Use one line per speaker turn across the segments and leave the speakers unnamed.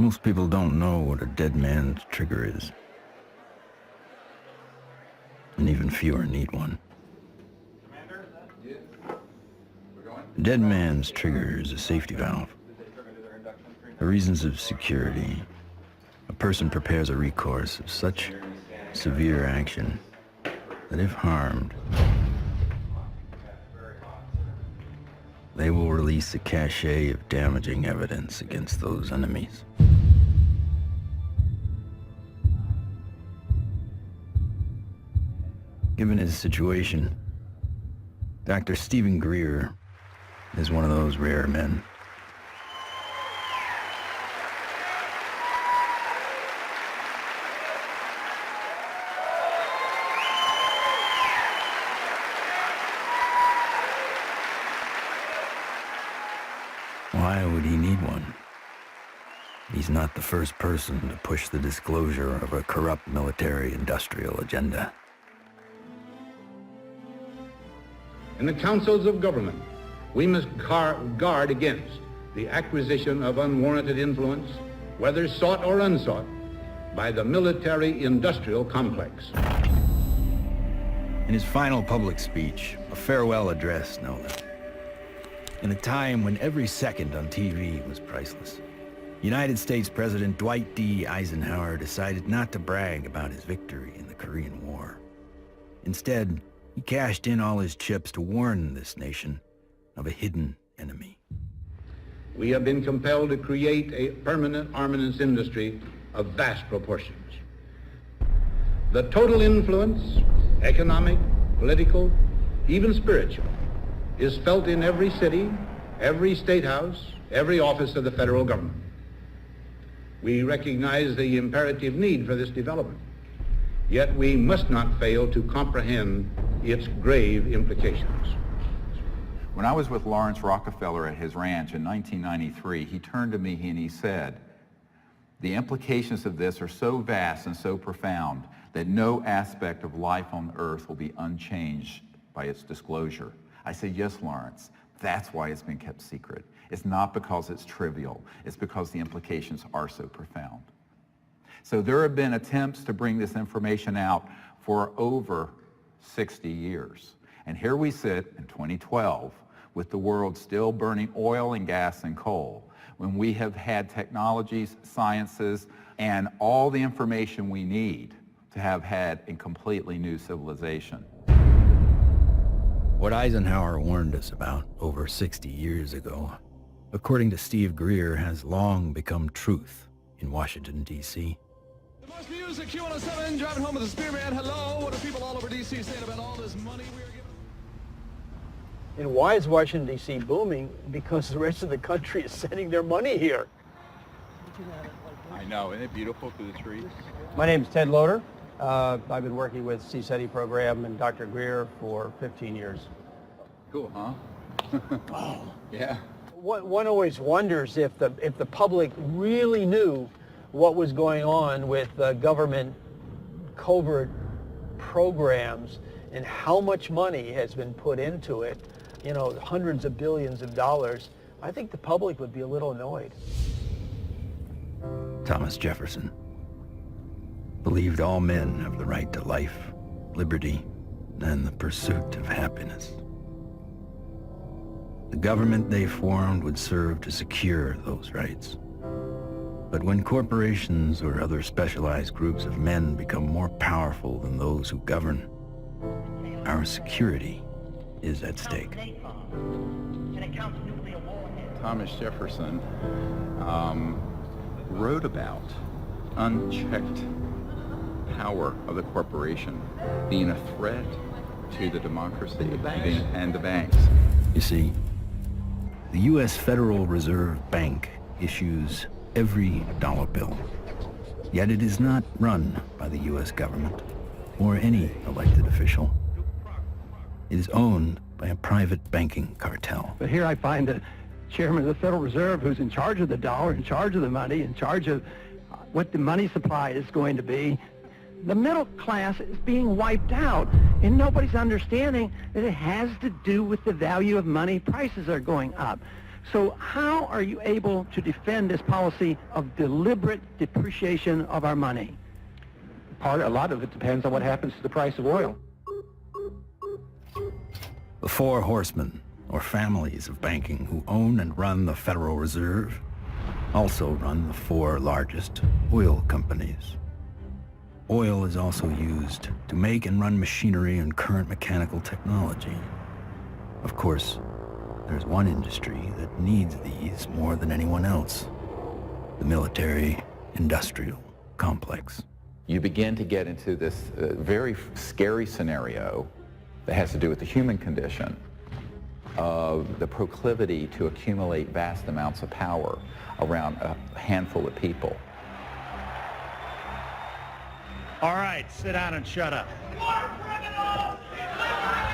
Most people don't know what a dead man's trigger is. And even fewer need one. A dead man's trigger is a safety valve. For reasons of security, a person prepares a recourse of such severe action that if harmed, they will release a cache of damaging evidence against those enemies. Given his situation, Dr. Stephen Greera is one of those rare men. Why would he need one? He's not the first person to push the disclosure of a corrupt military-industrial agenda.
In the councils of government, we must guard against the acquisition of unwarranted influence, whether sought or unsought, by the military-industrial complex.
In his final public speech, a farewell address, no less, in a time when every second on TV was priceless, United States President Dwight D. Eisenhower decided not to brag about his victory in the Korean War. Instead, he cashed in all his chips to warn this nation of a hidden enemy.
We have been compelled to create a permanent armaments industry of vast proportions. The total influence, economic, political, even spiritual, is felt in every city, every state house, every office of the federal government. We recognize the imperative need for this development, yet we must not fail to comprehend its grave implications.
When I was with Lawrence Rockefeller at his ranch in 1993, he turned to me and he said, "The implications of this are so vast and so profound that no aspect of life on earth will be unchanged by its disclosure." I said, "Yes, Lawrence, that's why it's been kept secret. It's not because it's trivial. It's because the implications are so profound." So there have been attempts to bring this information out for over 60 years. And here we sit in 2012 with the world still burning oil and gas and coal, when we have had technologies, sciences, and all the information we need to have had a completely new civilization.
What Eisenhower warned us about over 60 years ago, according to Steve Greer, has long become truth in Washington, D.C.
The most music, Q107, driving home with the Spearman. Hello, what are people all over D.C. saying about all this money we are giving?
And why is Washington, D.C. booming? Because the rest of the country is sending their money here.
I know, isn't it beautiful through the trees?
My name is Ted Loader. I've been working with CSETI program and Dr. Greer for 15 years.
Cool, huh?
Wow.
Yeah.
One always wonders if the public really knew what was going on with government covert programs and how much money has been put into it, you know, hundreds of billions of dollars. I think the public would be a little annoyed.
Thomas Jefferson believed all men have the right to life, liberty, and the pursuit of happiness. The government they formed would serve to secure those rights. But when corporations or other specialized groups of men become more powerful than those who govern, our security is at stake.
Thomas Jefferson wrote about unchecked power of the corporation being a threat to the democracy and the banks.
You see, the U.S. Federal Reserve Bank issues every dollar bill, yet it is not run by the U.S. government or any elected official. It is owned by a private banking cartel.
But here I find the chairman of the Federal Reserve, who's in charge of the dollar, in charge of the money, in charge of what the money supply is going to be. The middle class is being wiped out, and nobody's understanding that it has to do with the value of money. Prices are going up. So how are you able to defend this policy of deliberate depreciation of our money?
A lot of it depends on what happens to the price of oil.
The four horsemen, or families of banking who own and run the Federal Reserve, also run the four largest oil companies. Oil is also used to make and run machinery and current mechanical technology. Of course, there's one industry that needs these more than anyone else: the military-industrial complex.
You begin to get into this very scary scenario that has to do with the human condition, of the proclivity to accumulate vast amounts of power around a handful of people.
All right, sit down and shut up.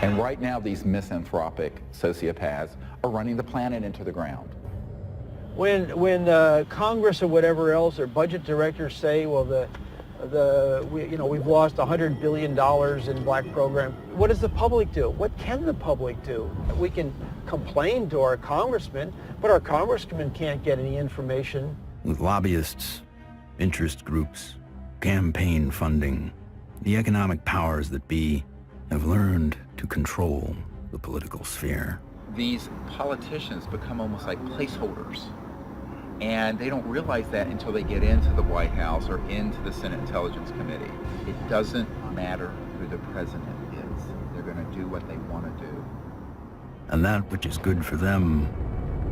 And right now, these misanthropic sociopaths are running the planet into the ground.
When Congress or whatever else or budget directors say, well, we've lost $100 billion in black program, what does the public do? What can the public do? We can complain to our congressmen, but our congressmen can't get any information.
With lobbyists, interest groups, campaign funding, the economic powers that be have learned to control the political sphere.
These politicians become almost like placeholders. And they don't realize that until they get into the White House or into the Senate Intelligence Committee. It doesn't matter who the president is. They're going to do what they want to do.
And that which is good for them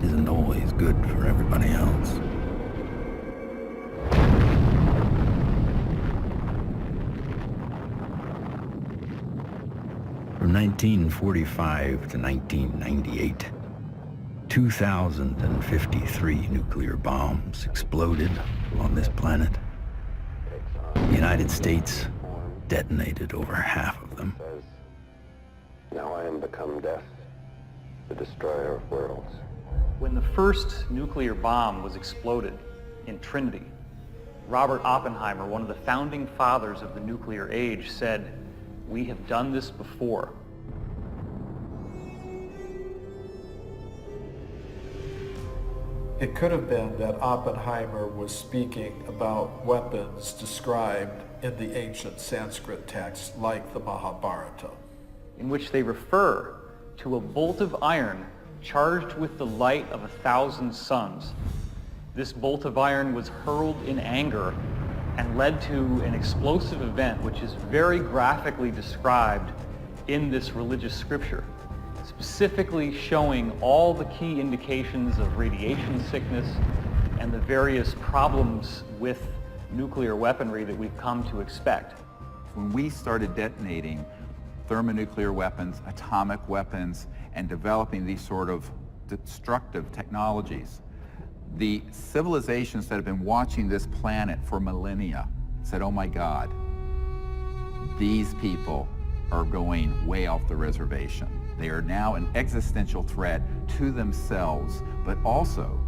isn't always good for everybody else. From 1945 to 1998, 2,053 nuclear bombs exploded on this planet. The United States detonated over half of them.
Now I am become death, the destroyer of worlds.
When the first nuclear bomb was exploded in Trinity, Robert Oppenheimer, one of the founding fathers of the nuclear age, said, "We have done this before."
It could have been that Oppenheimer was speaking about weapons described in the ancient Sanskrit texts like the Mahabharata,
in which they refer to a bolt of iron charged with the light of 1,000 suns. This bolt of iron was hurled in anger and led to an explosive event which is very graphically described in this religious scripture, specifically showing all the key indications of radiation sickness and the various problems with nuclear weaponry that we've come to expect.
When we started detonating thermonuclear weapons, atomic weapons, and developing these sort of destructive technologies, the civilizations that have been watching this planet for millennia said, oh my God, these people are going way off the reservation. They are now an existential threat to themselves, but also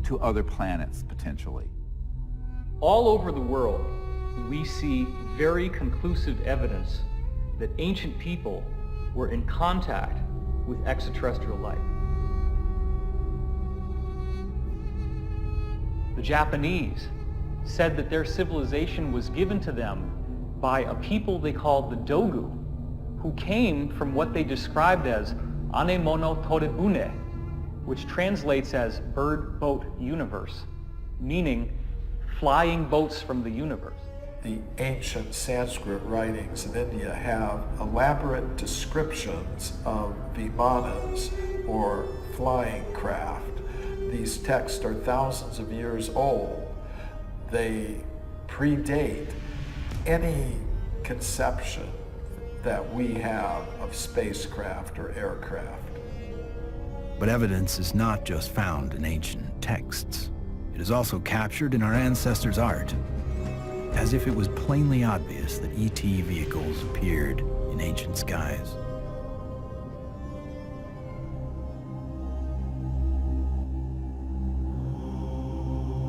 to other planets, potentially.
All over the world, we see very conclusive evidence that ancient people were in contact with extraterrestrial life. The Japanese said that their civilization was given to them by a people they called the Dogu, who came from what they described as Anemono Torebune, which translates as bird boat universe, meaning flying boats from the universe.
The ancient Sanskrit writings of India have elaborate descriptions of vimanas, or flying craft. These texts are thousands of years old. They predate any conception that we have of spacecraft or aircraft.
But evidence is not just found in ancient texts. It is also captured in our ancestors' art, as if it was plainly obvious that ET vehicles appeared in ancient skies.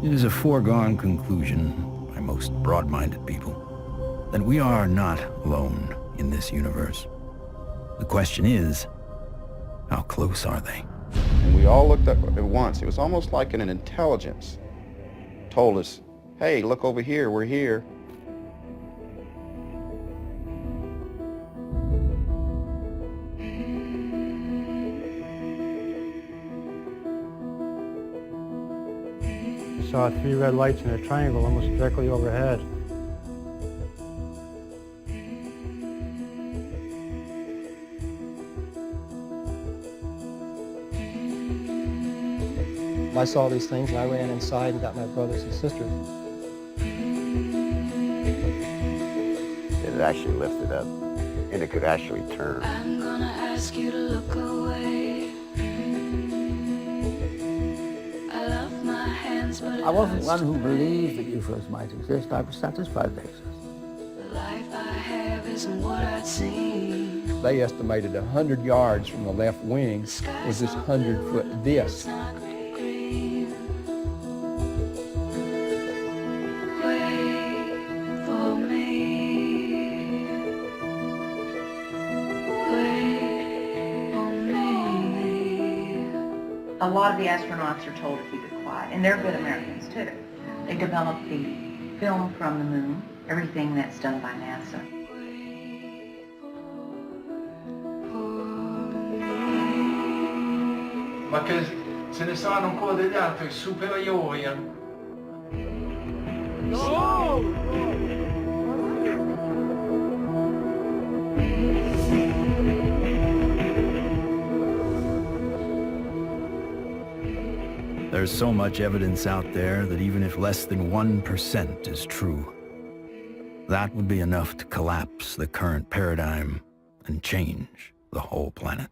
It is a foregone conclusion by most broad-minded people that we are not alone in this universe. The question is, how close are they?
And we all looked up at once. It was almost like an intelligence told us, hey, look over here, we're here.
I saw 3 red lights in a triangle almost directly overhead.
I saw these things and I ran inside and got my brothers and sisters.
It actually lifted up and it could actually turn.
I'm gonna ask you to look away. I love my hands, but
I wasn't one who believed that UFOs might exist. I was satisfied they exist.
the life I have isn't what I'd seen.
They estimated 100 yards from the left wing was this 100-foot disc.
A lot of the astronauts are told to keep it quiet, and they're good Americans too. They developed the film from the moon, everything that's done by NASA.
Ma che se ne sanno ancora degli altri superiori.
There's so much evidence out there that even if less than 1% is true, that would be enough to collapse the current paradigm and change the whole planet.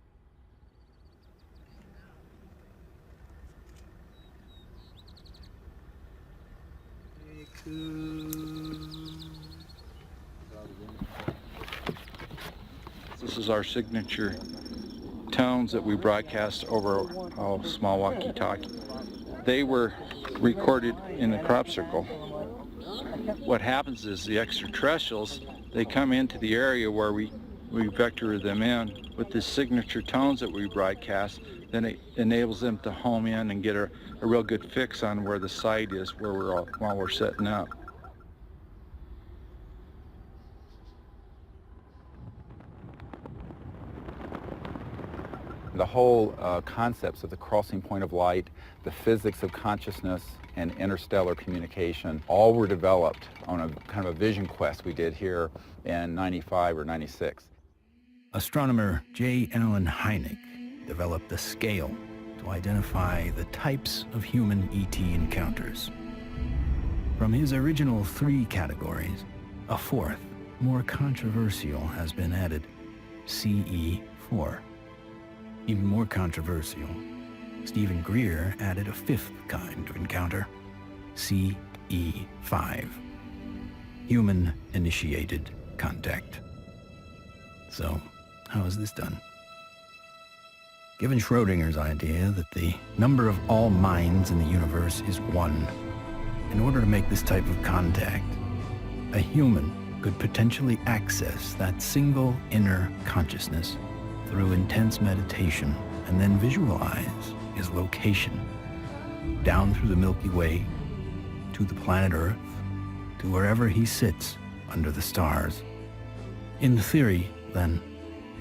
This is our signature tones that we broadcast over a small walkie-talkie. They were recorded in the crop circle. What happens is the extraterrestrials, they come into the area where we vector them in with the signature tones that we broadcast. Then it enables them to home in and get a real good fix on where the site is while we're setting up.
The whole concepts of the crossing point of light, the physics of consciousness, and interstellar communication all were developed on a kind of a vision quest we did here in 95 or 96.
Astronomer J. Allen Hynek developed a scale to identify the types of human ET encounters. From his original 3 categories, a 4th, more controversial, has been added, CE4. Even more controversial, Stephen Greer added a 5th kind of encounter, CE5, human-initiated contact. So, how is this done? Given Schrodinger's idea that the number of all minds in the universe is 1, in order to make this type of contact, a human could potentially access that single inner consciousness through intense meditation and then visualize his location down through the Milky Way to the planet Earth to wherever he sits under the stars. In theory, then,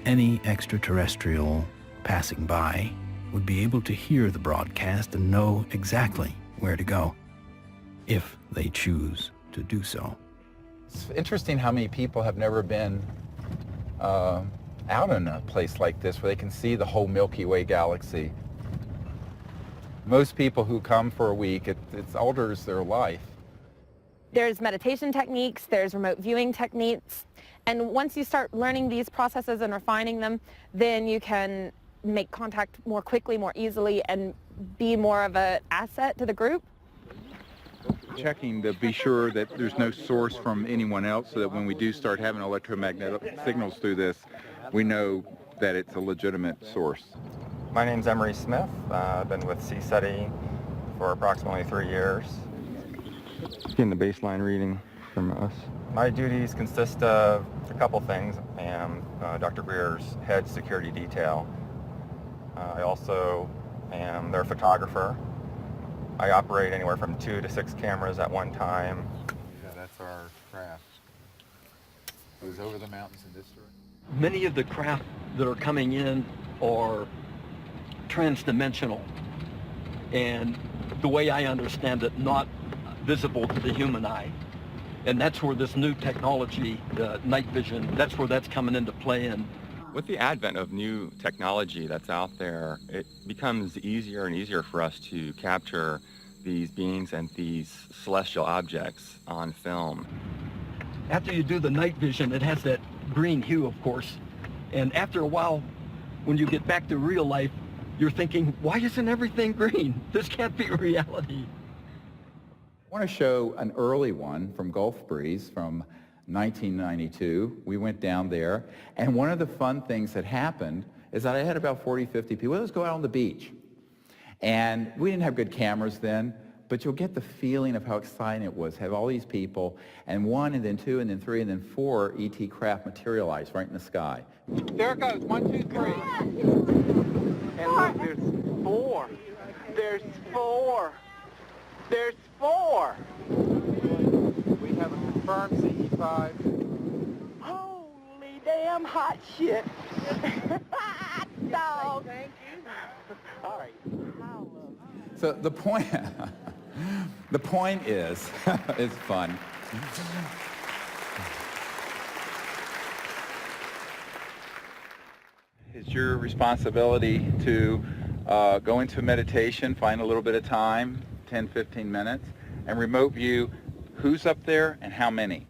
any extraterrestrial passing by would be able to hear the broadcast and know exactly where to go, if they choose to do so.
It's interesting how many people have never been out in a place like this where they can see the whole Milky Way galaxy. Most people who come for a week, it alters their life.
There's meditation techniques, there's remote viewing techniques, and once you start learning these processes and refining them, then you can make contact more quickly, more easily, and be more of an asset to the group.
Checking to be sure that there's no source from anyone else so that when we do start having electromagnetic signals through this, we know that it's a legitimate source.
My name's Emery Smith. I've been with CSETI for approximately 3 years.
Getting the baseline reading from us.
My duties consist of a couple things. I am Dr. Greer's head security detail. I also and they're a photographer. I operate anywhere from 2 to 6 cameras at one time.
Yeah, that's our craft. It was over the mountains in this direction.
Many of the craft that are coming in are transdimensional, and the way I understand it, not visible to the human eye. And that's where this new technology, night vision, that's where that's coming into play. And
with the advent of new technology that's out there, it becomes easier and easier for us to capture these beings and these celestial objects on film.
after you do the night vision, it has that green hue, of course. And after a while, when you get back to real life, you're thinking, why isn't everything green? This can't be reality.
I want to show an early one from Gulf Breeze from 1992. We went down there, and one of the fun things that happened is that I had about 40, 50 people. Let's go out on the beach. And we didn't have good cameras then, but you'll get the feeling of how exciting it was, have all these people, and 1, and then 2, and then 3, and then 4 ET craft materialize right in the sky.
There it goes, 1, 2, 3. And look, there's 4. There's 4. There's 4. We have a confirmed CE5. Holy damn hot shit. Hot dog. Thank you. All right.
So the point, the point is, it's fun. It's your responsibility to go into meditation, find a little bit of time, 10, 15 minutes, and remote view who's up there and how many.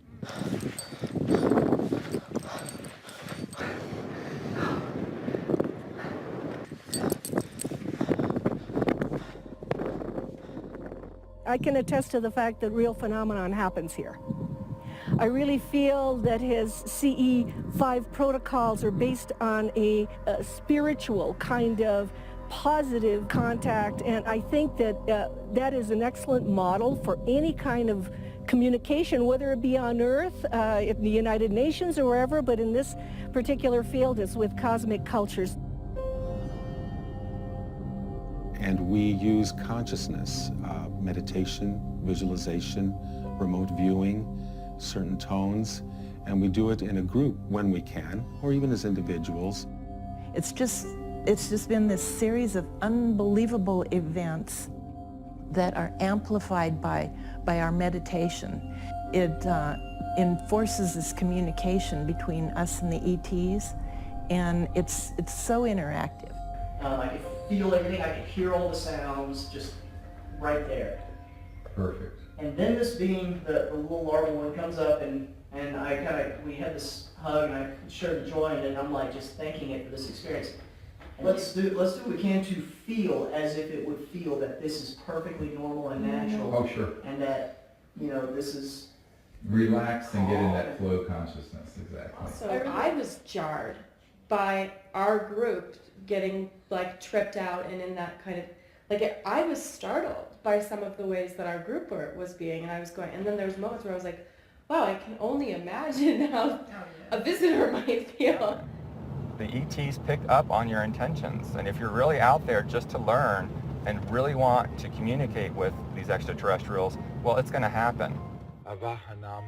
I can attest to the fact that real phenomenon happens here. I really feel that his CE5 protocols are based on a spiritual kind of positive contact, and I think that that is an excellent model for any kind of communication, whether it be on Earth, in the United Nations or wherever, but in this particular field it's with cosmic cultures.
And we use consciousness, meditation, visualization, remote viewing, certain tones, and we do it in a group when we can, or even as individuals.
It's just been this series of unbelievable events that are amplified by our meditation. It enforces this communication between us and the ETs, and it's so interactive.
I could feel everything, I could hear all the sounds just right there.
Perfect.
And then this being the little larval one comes up, and we had this hug, and I shared the joy, and I'm like just thanking it for this experience. And let's do what we can to feel as if it would feel that this is perfectly normal and natural.
Oh, sure.
And that, you know, this is...
Relax and get in that flow consciousness, exactly.
So I was jarred by our group getting like tripped out and in that kind of, I was startled by some of the ways that our group was being, and I was going, and then there was moments where I was like, wow, I can only imagine how a visitor might feel.
The ETs pick up on your intentions, and if you're really out there just to learn and really want to communicate with these extraterrestrials, well, it's going to happen.
Avahanam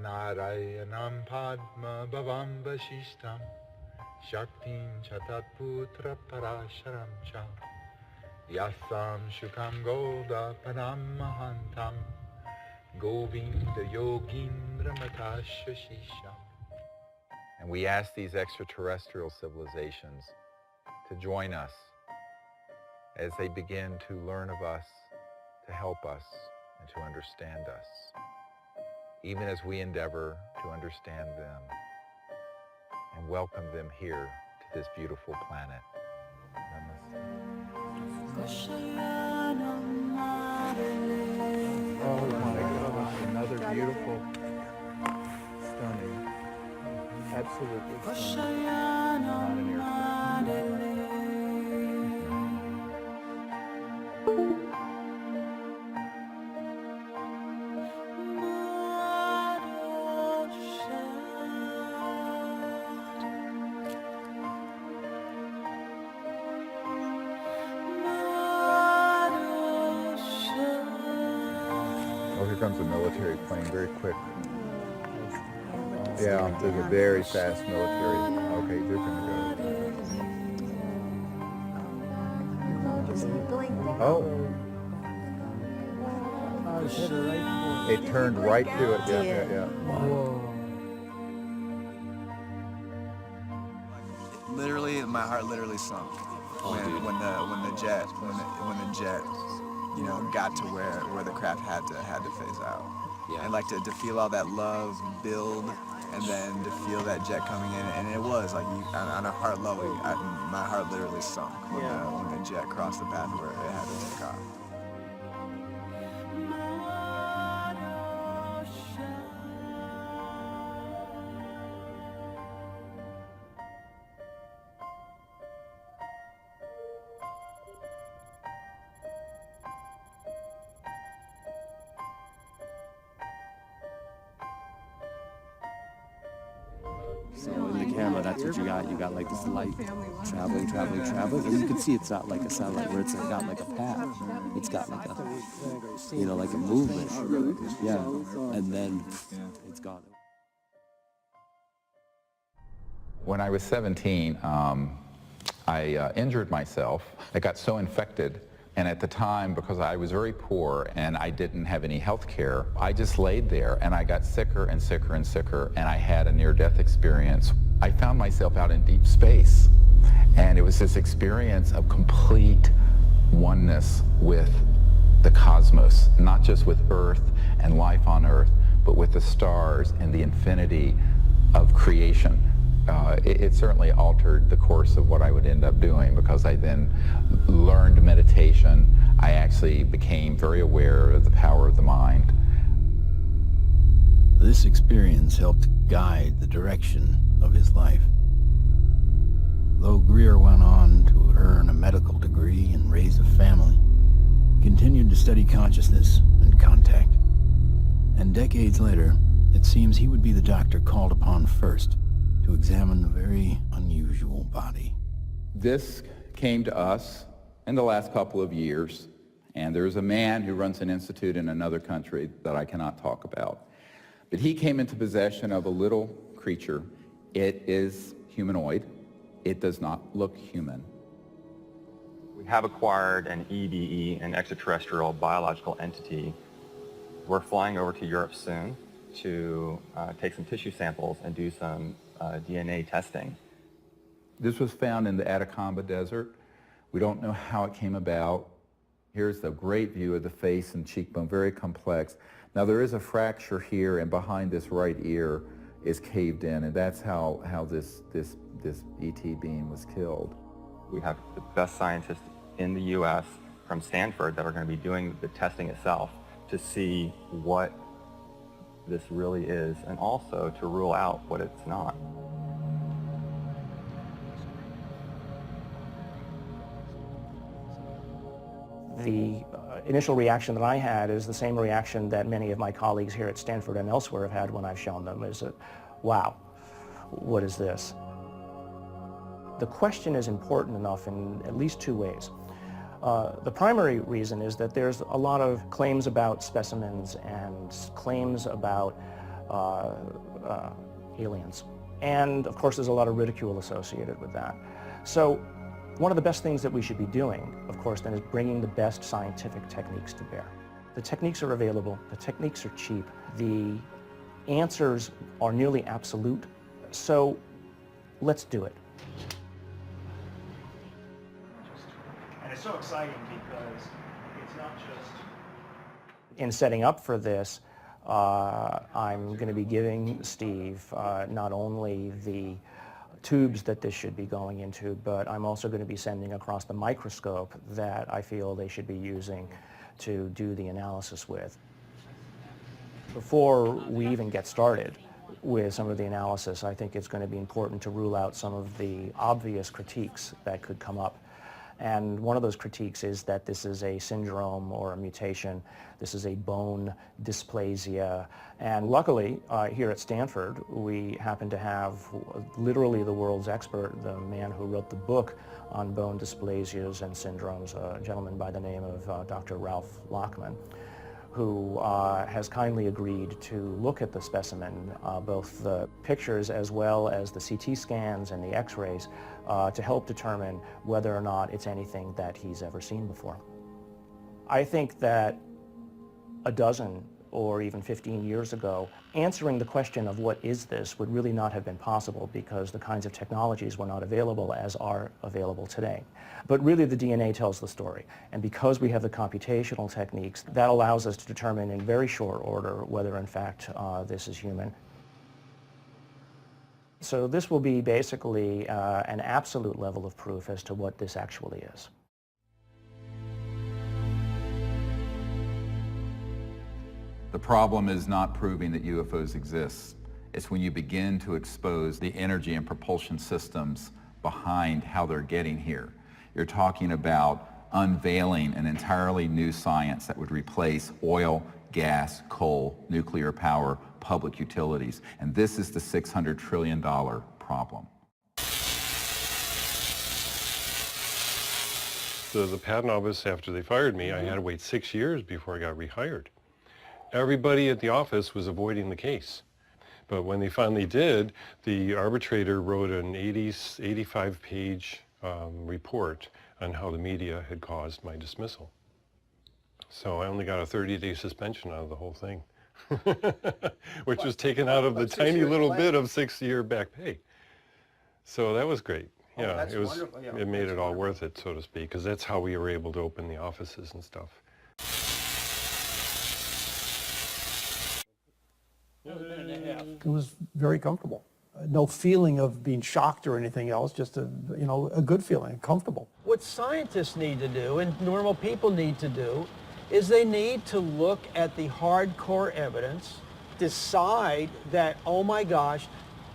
Narayanam Padma Bhavam Vashishtam Shaktim Chatat Putra Parasharam Cha Yasam Shukam Golda Param Mahantam Govinda Yogindra Matashashisham.
And we ask these extraterrestrial civilizations to join us as they begin to learn of us, to help us, and to understand us, even as we endeavor to understand them and welcome them here to this beautiful planet. Namaste.
Oh my God, another beautiful, stunning, absolutely stunning. Not an airplane.
comes a military plane very quick. Yeah, there's a very fast military. Okay, they're gonna go. Oh. It turned right to it. Yeah.
Whoa. Literally, my heart literally sunk when the jet, you know, got to where the craft had to phase out. Yeah. And like to feel all that love build, and then to feel that jet coming in, and it was like on a heart level, my heart literally sunk when the jet crossed the path where it had to take off.
So in the camera, that's what you got. You got like this light traveling, and you can see it's not like a satellite where it's got like a path. It's got like a, you know, like a movement. Yeah, and then it's gone.
When I was 17, I injured myself. I got so infected, and at the time, because I was very poor and I didn't have any health care, I just laid there and I got sicker and sicker and sicker, and I had a near-death experience. I found myself out in deep space, and it was this experience of complete oneness with the cosmos, not just with Earth and life on Earth, but with the stars and the infinity of creation. It certainly altered the course of what I would end up doing, because I then learned meditation. I actually became very aware of the power of the mind.
This experience helped guide the direction of his life. Though Greera went on to earn a medical degree and raise a family, he continued to study consciousness and contact. And decades later, it seems he would be the doctor called upon first to examine the very unusual body.
This came to us in the last couple of years, and there's a man who runs an institute in another country that I cannot talk about. But he came into possession of a little creature. It is humanoid. It does not look human.
We have acquired an EBE, an extraterrestrial biological entity. We're flying over to Europe soon to take some tissue samples and do some DNA testing.
This was found in the Atacama Desert. We don't know how it came about. Here's the great view of the face and cheekbone, very complex. Now there is a fracture here, and behind this right ear is caved in, and that's how this ET being was killed.
We have the best scientists in the U.S. from Stanford that are going to be doing the testing itself to see what this really is, and also to rule out what it's not.
The initial reaction that I had is the same reaction that many of my colleagues here at Stanford and elsewhere have had when I've shown them, is that, wow, what is this? The question is important enough in at least two ways. The primary reason is that there's a lot of claims about specimens and claims about aliens. And of course there's a lot of ridicule associated with that. So one of the best things that we should be doing, of course, then is bringing the best scientific techniques to bear. The techniques are available, the techniques are cheap, the answers are nearly absolute, so let's do it. And it's so exciting because it's not just... In setting up for this, I'm going to be giving Steve not only the tubes that this should be going into, but I'm also going to be sending across the microscope that I feel they should be using to do the analysis with. Before we even get started with some of the analysis, I think it's going to be important to rule out some of the obvious critiques that could come up. And one of those critiques is that this is a syndrome or a mutation. This is a bone dysplasia. And luckily, here at Stanford, we happen to have literally the world's expert, the man who wrote the book on bone dysplasias and syndromes, a gentleman by the name of Dr. Ralph Lockman, who has kindly agreed to look at the specimen, both the pictures as well as the CT scans and the x-rays, to help determine whether or not it's anything that he's ever seen before. I think that a dozen or even 15 years ago, answering the question of what is this would really not have been possible because the kinds of technologies were not available as are available today. But really the DNA tells the story, and because we have the computational techniques, that allows us to determine in very short order whether in fact this is human. So this will be basically an absolute level of proof as to what this actually is.
The problem is not proving that UFOs exist. It's when you begin to expose the energy and propulsion systems behind how they're getting here. You're talking about unveiling an entirely new science that would replace oil, gas, coal, nuclear power, public utilities. And this is the $600 trillion problem.
So the patent office, after they fired me, I had to wait 6 years before I got rehired. Everybody at the office was avoiding the case. But when they finally did, the arbitrator wrote an 85-page report on how the media had caused my dismissal. So I only got a 30-day suspension out of the whole thing, which was taken out of the tiny little bit of 6-year back pay. So that was great. Yeah, it was. Wonderful. Yeah, it made it all worth it, so to speak, because that's how we were able to open the offices and stuff.
It was very comfortable. No feeling of being shocked or anything else, just a good feeling, comfortable.
What scientists need to do and normal people need to do is they need to look at the hardcore evidence, decide that, oh my gosh,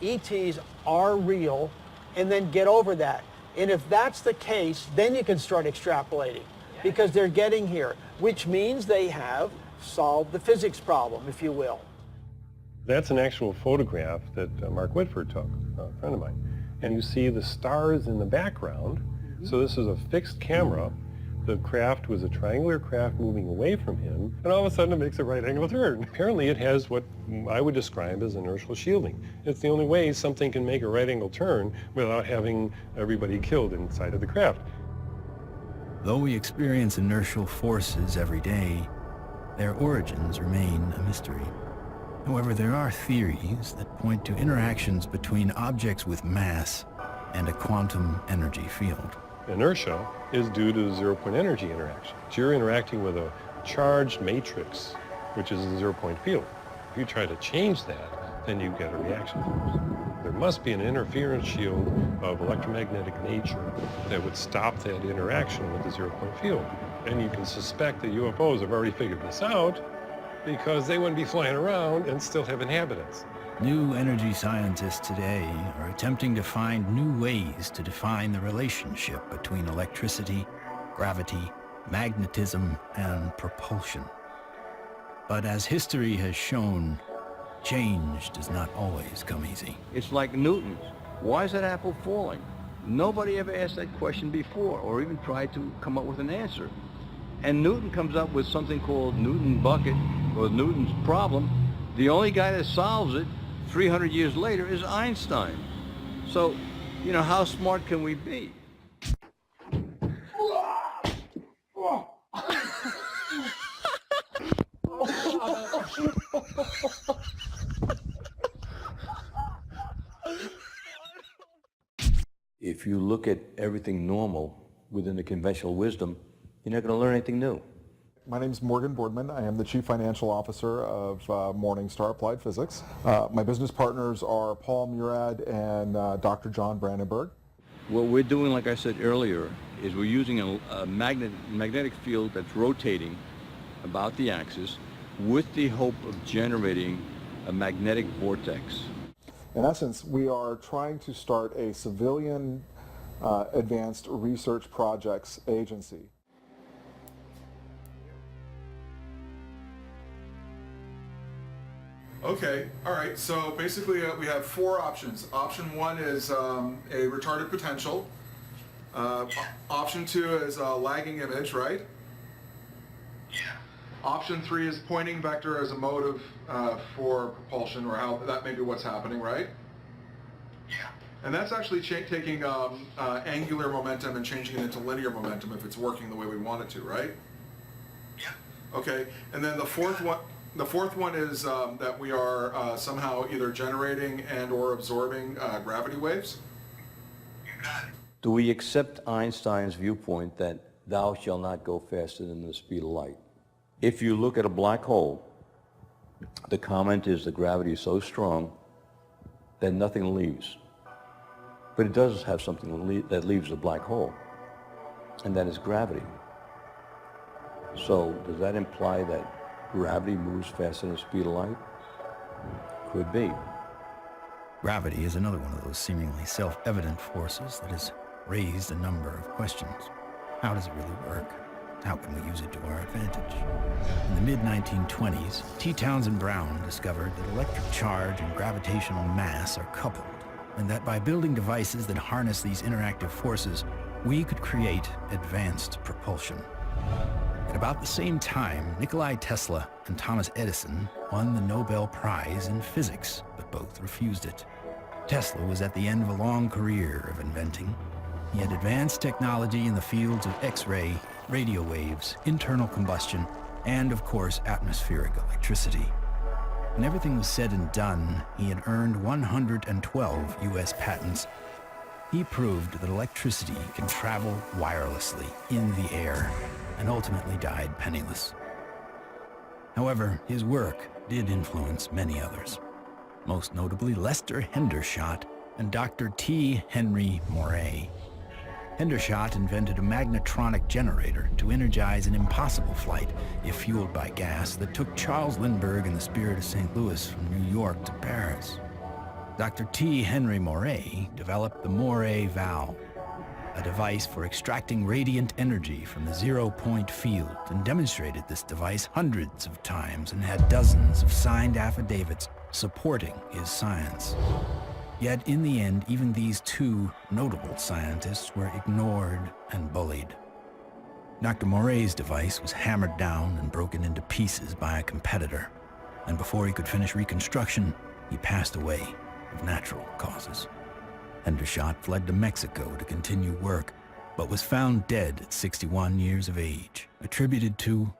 ETs are real, and then get over that. And if that's the case, then you can start extrapolating because they're getting here, which means they have solved the physics problem, if you will.
That's an actual photograph that Mark Whitford took, a friend of mine. And you see the stars in the background. So this is a fixed camera. The craft was a triangular craft moving away from him, and all of a sudden it makes a right angle turn. Apparently it has what I would describe as inertial shielding. It's the only way something can make a right angle turn without having everybody killed inside of the craft.
Though we experience inertial forces every day, their origins remain a mystery. However, there are theories that point to interactions between objects with mass and a quantum energy field.
Inertia is due to zero-point energy interaction. So you're interacting with a charged matrix, which is a zero-point field. If you try to change that, then you get a reaction force. There must be an interference shield of electromagnetic nature that would stop that interaction with the zero-point field. And you can suspect that UFOs have already figured this out because they wouldn't be flying around and still have inhabitants.
New energy scientists today are attempting to find new ways to define the relationship between electricity, gravity, magnetism, and propulsion. But as history has shown, change does not always come easy.
It's like Newton. Why is that apple falling? Nobody ever asked that question before or even tried to come up with an answer. And Newton comes up with something called Newton bucket, or Newton's problem. The only guy that solves it 300 years later is Einstein. So, how smart can we be?
If you look at everything normal within the conventional wisdom, you're not going to learn anything new.
My name is Morgan Boardman. I am the Chief Financial Officer of Morningstar Applied Physics. My business partners are Paul Murad and Dr. John Brandenburg.
What we're doing, like I said earlier, is we're using a magnetic field that's rotating about the axis with the hope of generating a magnetic vortex.
In essence, we are trying to start a civilian advanced research projects agency.
Okay, all right, so basically we have 4 options. Option 1 is a retarded potential. Option 2 is a lagging image, right? Yeah. Option 3 is pointing vector as a motive for propulsion, or how that may be what's happening, right?
Yeah.
And that's actually taking angular momentum and changing it into linear momentum if it's working the way we want it to, right?
Yeah.
Okay. And then the fourth one is that we are somehow either generating and or absorbing gravity waves.
You got it.
Do we accept Einstein's viewpoint that thou shalt not go faster than the speed of light? If you look at a black hole, the comment is the gravity is so strong that nothing leaves. But it does have something that leaves the black hole, and that is gravity. So does that imply that gravity moves faster than the speed of light? Could be.
Gravity is another one of those seemingly self-evident forces that has raised a number of questions. How does it really work? How can we use it to our advantage? In the mid-1920s, T. Townsend Brown discovered that electric charge and gravitational mass are coupled, and that by building devices that harness these interactive forces, we could create advanced propulsion. At about the same time, Nikola Tesla and Thomas Edison won the Nobel Prize in physics, but both refused it. Tesla was at the end of a long career of inventing. He had advanced technology in the fields of X-ray, radio waves, internal combustion, and of course, atmospheric electricity. When everything was said and done, he had earned 112 U.S. patents. He proved that electricity can travel wirelessly in the air, and ultimately died penniless. However, his work did influence many others, most notably Lester Hendershot and Dr. T. Henry Moray. Hendershot invented a magnetronic generator to energize an impossible flight, if fueled by gas, that took Charles Lindbergh and the Spirit of St. Louis from New York to Paris. Dr. T. Henry Moray developed the Moray valve, a device for extracting radiant energy from the zero-point field, and demonstrated this device hundreds of times and had dozens of signed affidavits supporting his science. Yet in the end, even these two notable scientists were ignored and bullied. Dr. Moray's device was hammered down and broken into pieces by a competitor, and before he could finish reconstruction, he passed away of natural causes. Hendershot fled to Mexico to continue work, but was found dead at 61 years of age, attributed to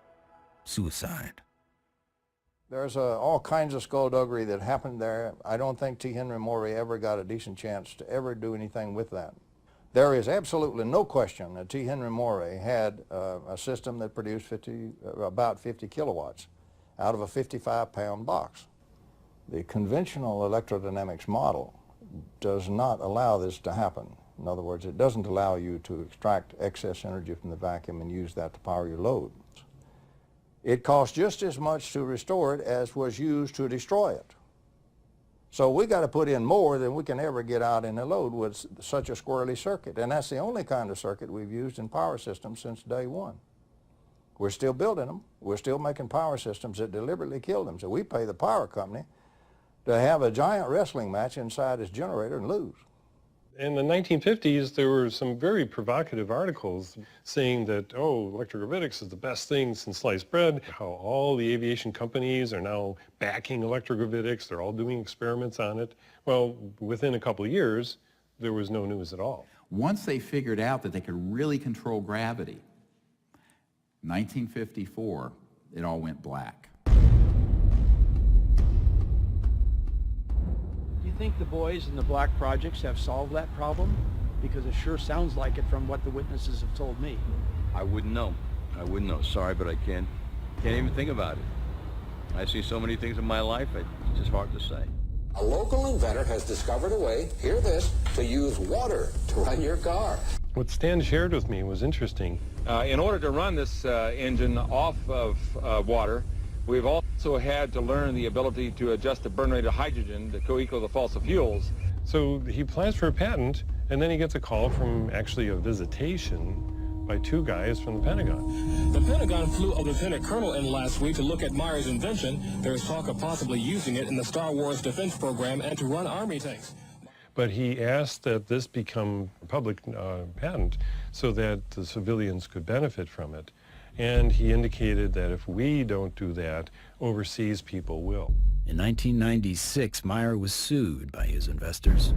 suicide.
There's all kinds of skullduggery that happened there. I don't think T. Henry Moray ever got a decent chance to ever do anything with that. There is absolutely no question that T. Henry Moray had a system that produced about 50 kilowatts out of a 55-pound box. The conventional electrodynamics model does not allow this to happen. In other words, it doesn't allow you to extract excess energy from the vacuum and use that to power your load. It costs just as much to restore it as was used to destroy it. So we got to put in more than we can ever get out in a load with such a squirrely circuit. And that's the only kind of circuit we've used in power systems since day one. We're still building them. We're still making power systems that deliberately kill them. So we pay the power company to have a giant wrestling match inside his generator and lose.
In the 1950s, there were some very provocative articles saying that, oh, electrogravitics is the best thing since sliced bread, how all the aviation companies are now backing electrogravitics, they're all doing experiments on it. Well, within a couple of years, there was no news at all.
Once they figured out that they could really control gravity, 1954, it all went black.
Do you think the boys in the black projects have solved that problem? Because it sure sounds like it from what the witnesses have told me.
I wouldn't know. I wouldn't know. Sorry, but I can't even think about it. I see so many things in my life, it's just hard to say.
A local inventor has discovered a way, hear this, to use water to run your car.
What Stan shared with me was interesting.
In order to run this engine off of water, we've also had to learn the ability to adjust the burn rate of hydrogen to co-equal the fossil fuels.
So he applies for a patent, and then he gets a call from actually a visitation by two guys from the Pentagon.
The Pentagon flew a lieutenant colonel in last week to look at Meyer's invention. There's talk of possibly using it in the Star Wars defense program and to run Army tanks.
But he asked that this become a public patent so that the civilians could benefit from it. And he indicated that if we don't do that, overseas people will.
In 1996, Meyer was sued by his investors,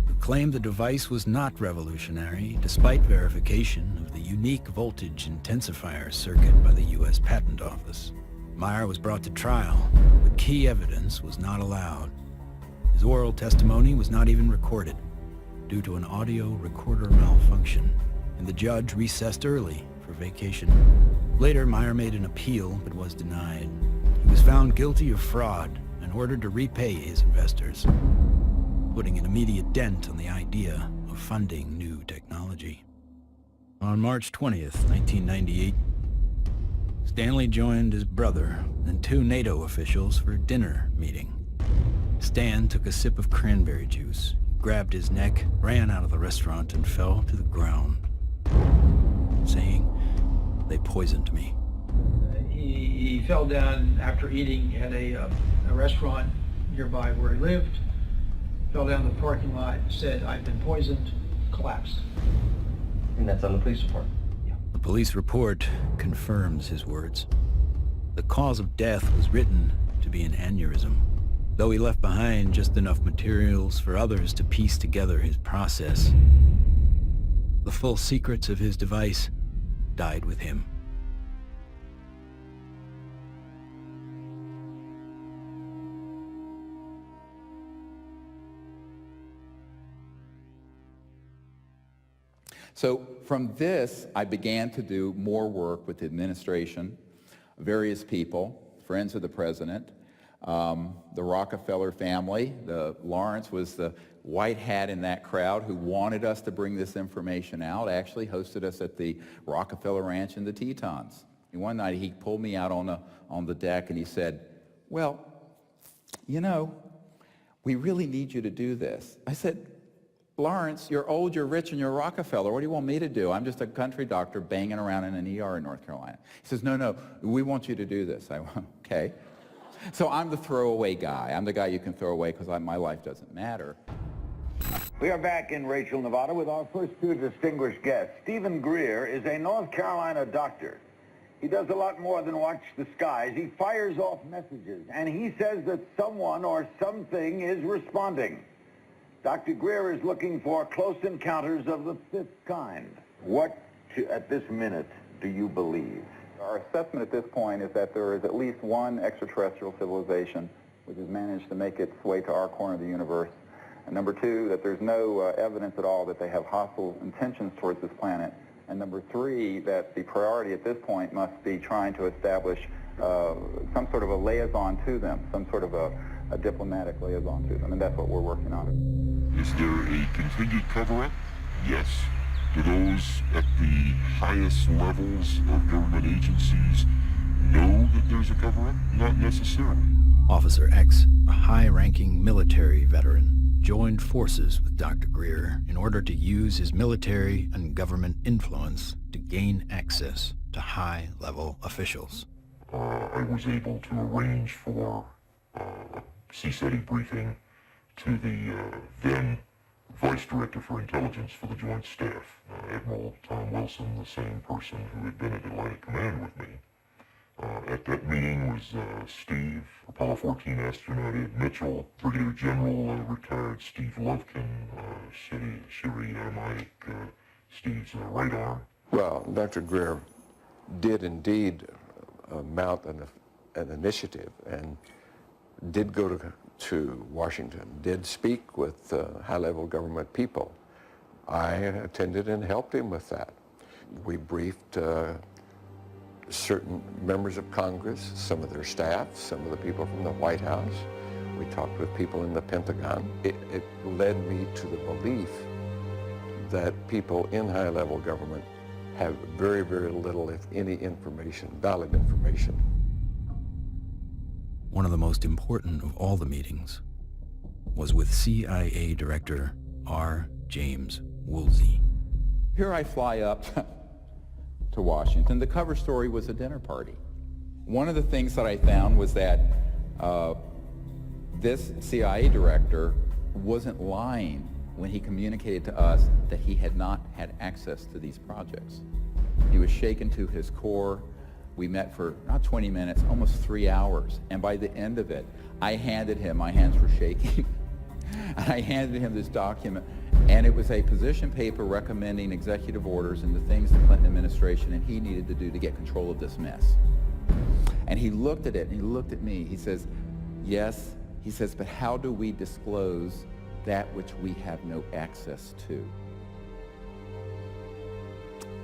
who claimed the device was not revolutionary, despite verification of the unique voltage intensifier circuit by the U.S. Patent Office. Meyer was brought to trial, but key evidence was not allowed. His oral testimony was not even recorded, due to an audio recorder malfunction, and the judge recessed early for vacation. Later, Meyer made an appeal, but was denied. He was found guilty of fraud and ordered to repay his investors, putting an immediate dent on the idea of funding new technology. On March 20th, 1998, Stanley joined his brother and 2 NATO officials for a dinner meeting. Stan took a sip of cranberry juice, grabbed his neck, ran out of the restaurant, and fell to the ground, saying, "They poisoned me."
He fell down after eating at a restaurant nearby where he lived, fell down the parking lot, said, "I've been poisoned," collapsed.
And that's on the police report?
The police report confirms his words. The cause of death was written to be an aneurysm, though he left behind just enough materials for others to piece together his process. The full secrets of his device died with him.
So from this, I began to do more work with the administration, various people, friends of the president, the Rockefeller family. Lawrence was the white hat in that crowd who wanted us to bring this information out, actually hosted us at the Rockefeller Ranch in the Tetons. And one night he pulled me out on the deck and he said, "Well, you know, we really need you to do this." I said, "Lawrence, you're old, you're rich, and you're Rockefeller. What do you want me to do? I'm just a country doctor banging around in an ER in North Carolina." He says, "No, we want you to do this." I went, "Okay." So I'm the throwaway guy. I'm the guy you can throw away because my life doesn't matter.
We are back in Rachel, Nevada with our first 2 distinguished guests. Stephen Greera is a North Carolina doctor. He does a lot more than watch the skies. He fires off messages, and he says that someone or something is responding. Dr. Greera is looking for close encounters of the 5th kind. What, at this minute, do you believe?
Our assessment at this point is that there is at least one extraterrestrial civilization which has managed to make its way to our corner of the universe. And number 2, that there's no evidence at all that they have hostile intentions towards this planet. And number 3, that the priority at this point must be trying to establish some sort of a liaison to them, some sort of a diplomatic liaison to them, and that's what we're working on.
Is there a continued cover-up? Yes. Do those at the highest levels of government agencies know that there's a cover-up? Not necessarily.
Officer X, a high-ranking military veteran, joined forces with Dr. Greera in order to use his military and government influence to gain access to high-level officials.
I was able to arrange for a CSETI briefing to the then Vice Director for Intelligence for the Joint Staff, Admiral Tom Wilson, the same person who had been at Atlantic Command with me. At that meeting was Steve, Apollo 14 astronaut Ed Mitchell, Brigadier General retired Steve Lovkin, Syrian automatic Steve's right arm.
Well, Dr. Greera did indeed mount an initiative and did go to Washington, did speak with high-level government people. I attended and helped him with that. We briefed certain members of Congress, some of their staff, some of the people from the White House. We talked with people in the Pentagon. It led me to the belief that people in high-level government have very, very little, if any, information, valid information.
One of the most important of all the meetings was with CIA Director R. James Woolsey.
Here I fly up to Washington. The cover story was a dinner party. One of the things that I found was that this CIA director wasn't lying when he communicated to us that he had not had access to these projects. He was shaken to his core We met for not 20 minutes, almost 3 hours. And by the end of it, I handed him, my hands were shaking, and I handed him this document. And it was a position paper recommending executive orders and the things the Clinton administration and he needed to do to get control of this mess. And he looked at it, and he looked at me. He says, yes, he says, but how do we disclose that which we have no access to?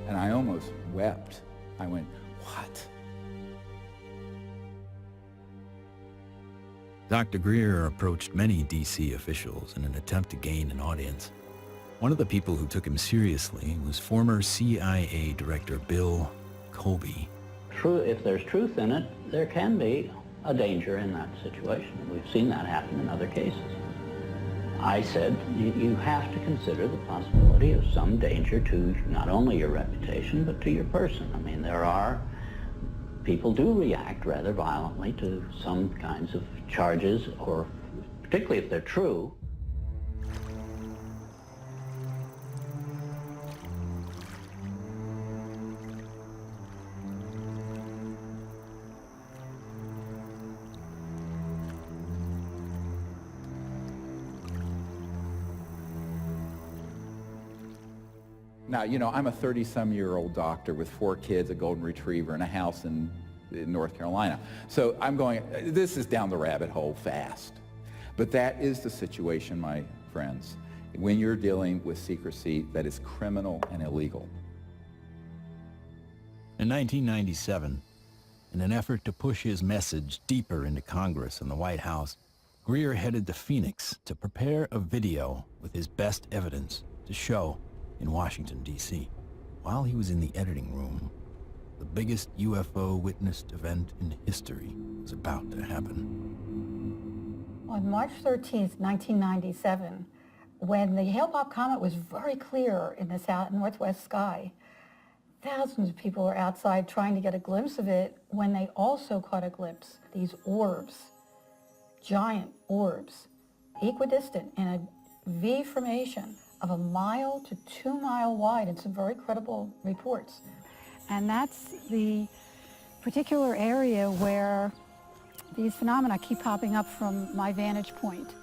And I almost wept. I went, what?
Dr. Greera approached many D.C. officials in an attempt to gain an audience. One of the people who took him seriously was former CIA Director Bill Colby.
If there's truth in it, there can be a danger in that situation. We've seen that happen in other cases. I said, you have to consider the possibility of some danger to not only your reputation, but to your person. I mean, people do react rather violently to some kinds of charges, or particularly if they're true.
Now, you know, I'm a 30-some-year-old doctor with 4 kids, a golden retriever, and a house in North Carolina. So I'm going, this is down the rabbit hole fast. But that is the situation, my friends, when you're dealing with secrecy that is criminal and illegal.
In 1997, in an effort to push his message deeper into Congress and the White House, Greer headed to Phoenix to prepare a video with his best evidence to show in Washington, D.C. While he was in the editing room, the biggest UFO witnessed event in history was about to happen.
On March 13th, 1997, when the Hale-Bopp comet was very clear in the northwest sky, thousands of people were outside trying to get a glimpse of it when they also caught a glimpse. These orbs, giant orbs, equidistant in a V formation of 1 mile to 2 mile wide in some very credible reports.
And that's the particular area where these phenomena keep popping up from my vantage point.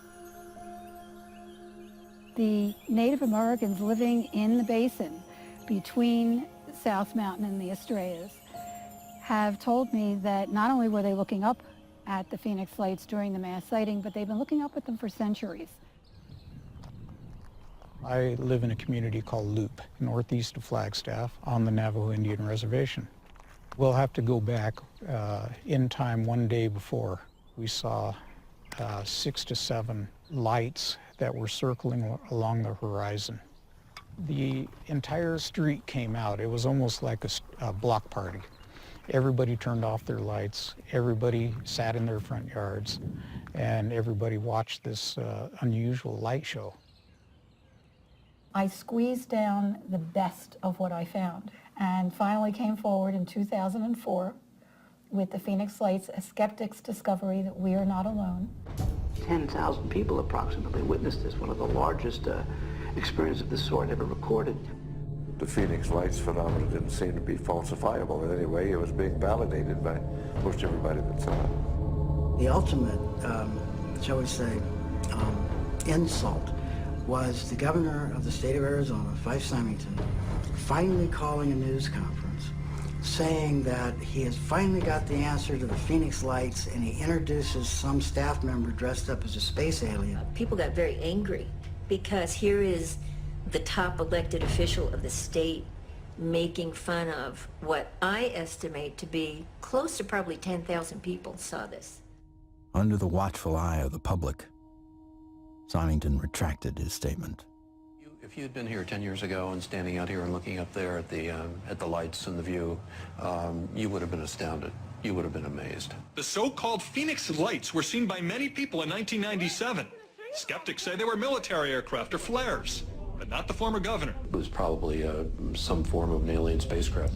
The Native Americans living in the basin between South Mountain and the Estrellas have told me that not only were they looking up at the Phoenix Lights during the mass sighting, but they've been looking up at them for centuries.
I live in a community called Loop, northeast of Flagstaff, on the Navajo Indian Reservation. We'll have to go back in time one day before. We saw 6 to 7 lights that were circling along the horizon. The entire street came out. It was almost like a block party. Everybody turned off their lights, everybody sat in their front yards, and everybody watched this unusual light show.
I squeezed down the best of what I found and finally came forward in 2004 with the Phoenix Lights, a skeptic's discovery that we are not alone.
10,000 people approximately witnessed this, one of the largest experiences of this sort ever recorded.
The Phoenix Lights phenomenon didn't seem to be falsifiable in any way. It was being validated by most everybody that saw it.
The ultimate, shall we say, insult was the governor of the state of Arizona, Fife Symington, finally calling a news conference saying that he has finally got the answer to the Phoenix Lights, and he introduces some staff member dressed up as a space alien.
People got very angry because here is the top elected official of the state making fun of what I estimate to be close to probably 10,000 people saw this.
Under the watchful eye of the public, Symington retracted his statement.
If you had been here 10 years ago and standing out here and looking up there at the lights and the view, you would have been astounded. You would have been amazed.
The so-called Phoenix Lights were seen by many people in 1997. Skeptics say they were military aircraft or flares, but not the former governor.
It was probably some form of an alien spacecraft.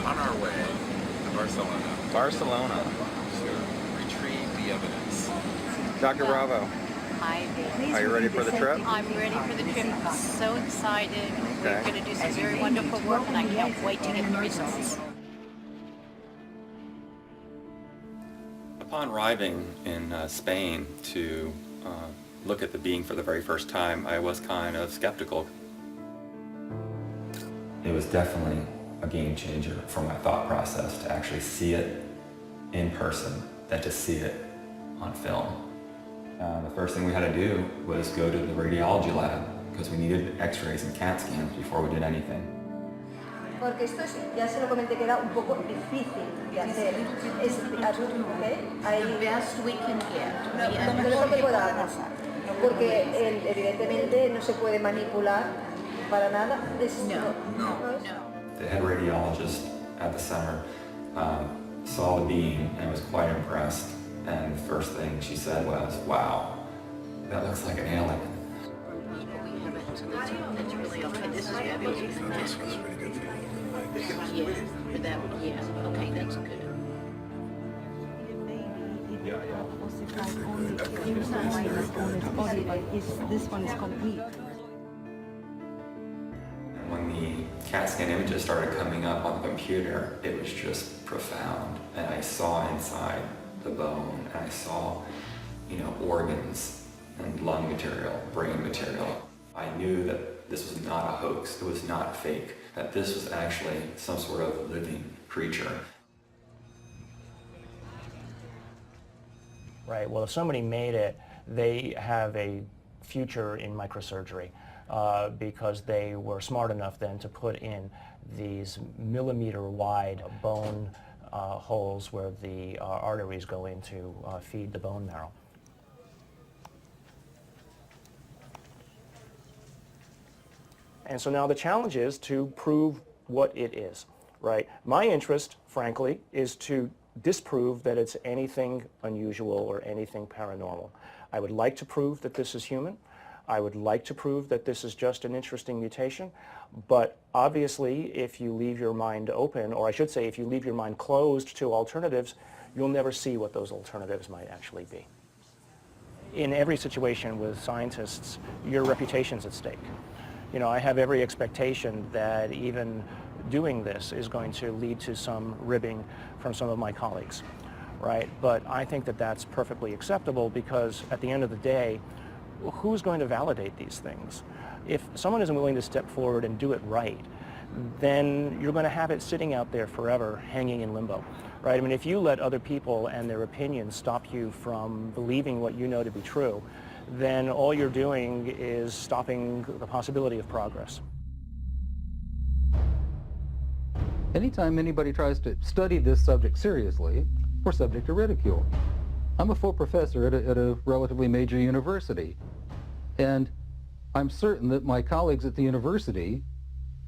On our way to Barcelona. Barcelona.
Sure.
the evidence.
Dr. Bravo.
Hi, Dave.
Are you ready for the trip?
I'm ready for the trip. I'm so excited. We're going to do some very wonderful work, and I can't wait to get the results.
Upon arriving in Spain to look at the being for the very first time, I was kind of skeptical. It was definitely a game changer for my thought process to actually see it in person than to see it on film. The first thing we had to do was go to the radiology lab because we needed x-rays and CAT scans before we did anything.
Porque esto es, ya se lo comenté, que era un poco difícil de hacer. Es,
The best we can get.
lo mejor que pueda pasar. Porque evidentemente no se puede manipular para nada.
The head radiologist at the center saw the beam and was quite impressed. And the first thing she said was, "Wow, that looks like an alien."
That's really okay. This is fabulous.
That's pretty good for you.
Yeah, for that, yeah. Okay, that's good.
This one is complete.
And when the CAT scan images started coming up on the computer, it was just profound. And I saw inside the bone, and I saw, organs and lung material, brain material. I knew that this was not a hoax, it was not fake, that this was actually some sort of living creature.
Right, well, if somebody made it, they have a future in microsurgery because they were smart enough then to put in these millimeter-wide bone holes where the arteries go in to feed the bone marrow. And so now the challenge is to prove what it is, right? My interest, frankly, is to disprove that it's anything unusual or anything paranormal. I would like to prove that this is human. I would like to prove that this is just an interesting mutation, but obviously if you leave your mind open, or I should say if you leave your mind closed to alternatives, you'll never see what those alternatives might actually be. In every situation with scientists, your reputation's at stake. I have every expectation that even doing this is going to lead to some ribbing from some of my colleagues, right? But I think that that's perfectly acceptable because at the end of the day, who's going to validate these things? If someone isn't willing to step forward and do it right, then you're going to have it sitting out there forever, hanging in limbo, right? I mean, if you let other people and their opinions stop you from believing what you know to be true, then all you're doing is stopping the possibility of progress.
Anytime anybody tries to study this subject seriously, we're subject to ridicule. I'm a full professor at a relatively major university, and I'm certain that my colleagues at the university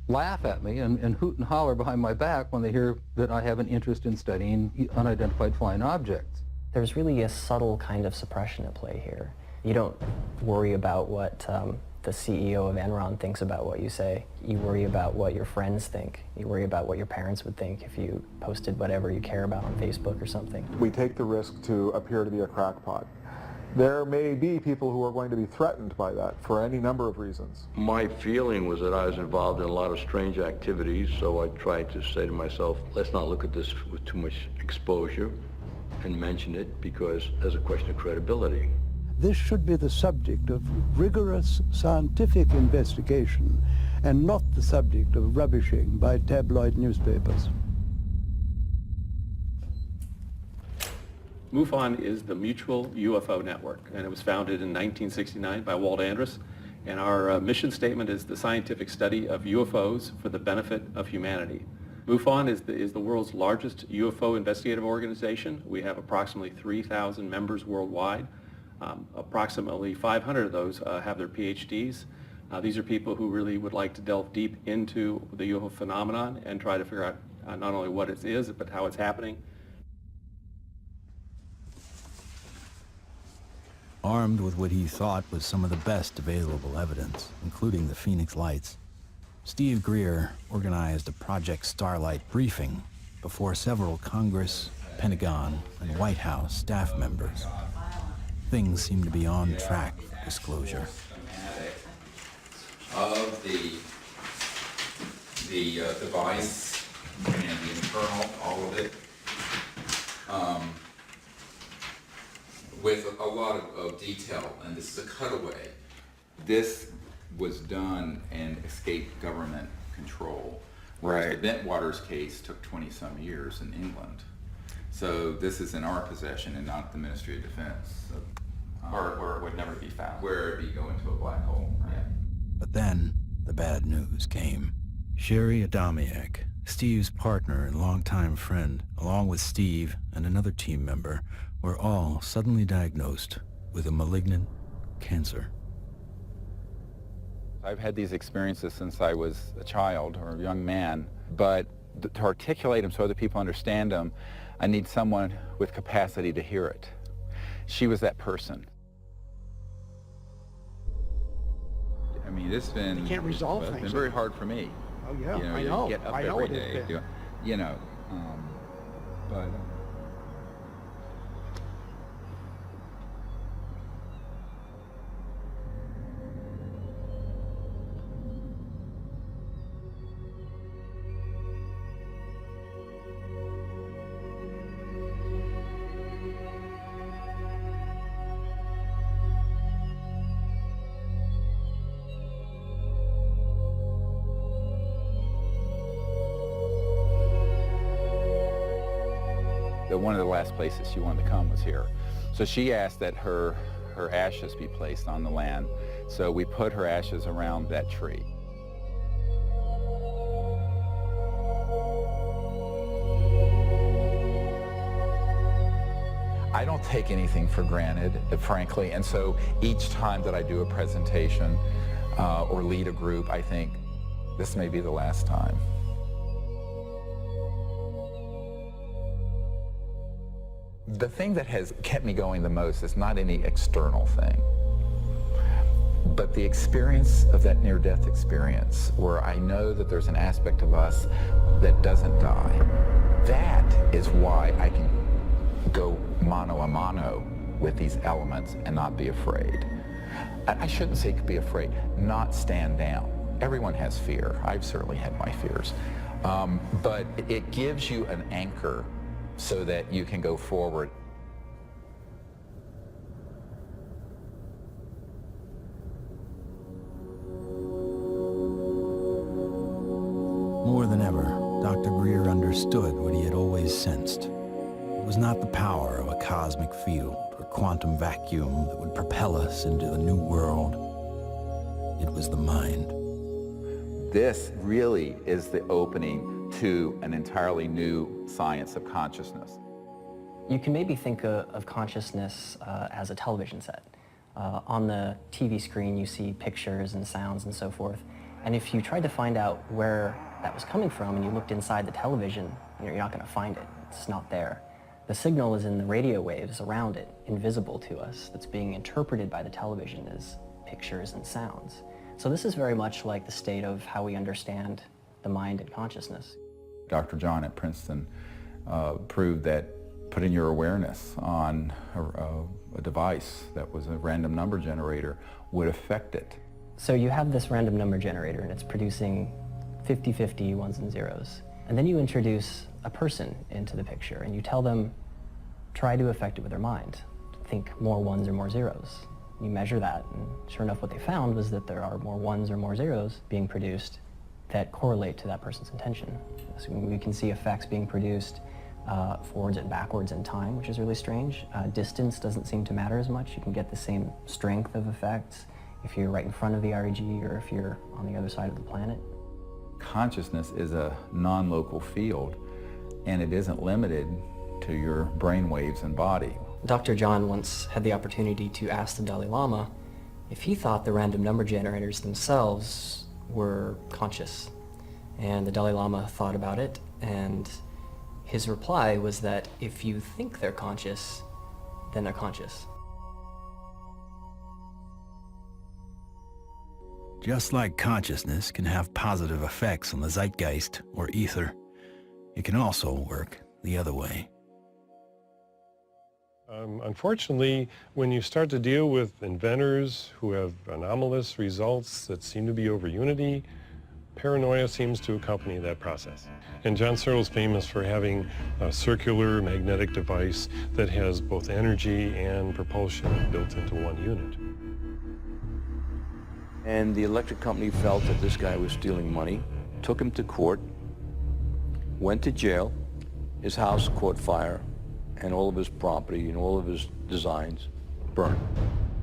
laugh at me and hoot and holler behind my back when they hear that I have an interest in studying unidentified flying objects.
There's really a subtle kind of suppression at play here. You don't worry about what the CEO of Enron thinks about what you say. You worry about what your friends think. You worry about what your parents would think if you posted whatever you care about on Facebook or something.
We take the risk to appear to be a crackpot. There may be people who are going to be threatened by that for any number of reasons.
My feeling was that I was involved in a lot of strange activities, so I tried to say to myself, let's not look at this with too much exposure and mention it because there's a question of credibility.
This should be the subject of rigorous scientific investigation and not the subject of rubbishing by tabloid newspapers.
MUFON is the Mutual UFO Network, and it was founded in 1969 by Walt Andrus. And our mission statement is the scientific study of UFOs for the benefit of humanity. MUFON is the world's largest UFO investigative organization. We have approximately 3,000 members worldwide. Approximately 500 of those have their PhDs. These are people who really would like to delve deep into the UFO phenomenon and try to figure out not only what it is, but how it's happening.
Armed with what he thought was some of the best available evidence, including the Phoenix Lights, Steve Greer organized a Project Starlight briefing before several Congress Pentagon, and White House staff members. Things seem to be on track for disclosure.
Of the device and the internal, all of it, with a lot of detail, and this is a cutaway. This was done and escaped government control, whereas the Bentwaters case took 20-some years in England. So this is in our possession and not the Ministry of Defense. So,
where it would never be found.
Where it'd be going to a black hole. Right? Yeah.
But then, the bad news came. Sherry Adamiak, Steve's partner and longtime friend, along with Steve and another team member, were all suddenly diagnosed with a malignant cancer.
I've had these experiences since I was a child or a young man, but to articulate them so other people understand them, I need someone with capacity to hear it. She was that person.
I mean, it's been,
you can't resolve
it's
things.
been very hard for me.
Oh yeah,
you know,
I know.
Get up
I know
every
it
day,
has been.
you know, but.
One of the last places she wanted to come was here. So she asked that her ashes be placed on the land. So we put her ashes around that tree. I don't take anything for granted, frankly, and so each time that I do a presentation or lead a group, I think, this may be the last time. The thing that has kept me going the most is not any external thing, but the experience of that near-death experience where I know that there's an aspect of us that doesn't die. That is why I can go mano a mano with these elements and not be afraid. I shouldn't say be afraid, not stand down. Everyone has fear. I've certainly had my fears. But it gives you an anchor so that you can go forward.
More than ever, Dr. Greer understood what he had always sensed. It was not the power of a cosmic field or quantum vacuum that would propel us into a new world. It was the mind.
This really is the opening to an entirely new science of consciousness.
You can maybe think of consciousness as a television set. On the TV screen you see pictures and sounds and so forth, and if you tried to find out where that was coming from and you looked inside the television, you're not going to find it. It's not there. The signal is in the radio waves around it, invisible to us, that's being interpreted by the television as pictures and sounds. So this is very much like the state of how we understand the mind and consciousness.
Dr. John at Princeton proved that putting your awareness on a device that was a random number generator would affect it.
So you have this random number generator and it's producing 50-50 ones and zeros. And then you introduce a person into the picture and you tell them, try to affect it with their mind. Think more ones or more zeros. You measure that, and sure enough what they found was that there are more ones or more zeros being produced that correlate to that person's intention. So we can see effects being produced forwards and backwards in time, which is really strange. Distance doesn't seem to matter as much. You can get the same strength of effects if you're right in front of the REG or if you're on the other side of the planet.
Consciousness is a non-local field, and it isn't limited to your brain waves and body.
Dr. John once had the opportunity to ask the Dalai Lama if he thought the random number generators themselves were conscious. And the Dalai Lama thought about it, and his reply was that if you think they're conscious, then they're conscious.
Just like consciousness can have positive effects on the zeitgeist or ether, it can also work the other way.
Unfortunately, when you start to deal with inventors who have anomalous results that seem to be over unity, paranoia seems to accompany that process. And John Searle's famous for having a circular magnetic device that has both energy and propulsion built into one unit.
And the electric company felt that this guy was stealing money, took him to court, went to jail, his house caught fire, and all of his property and all of his designs burned.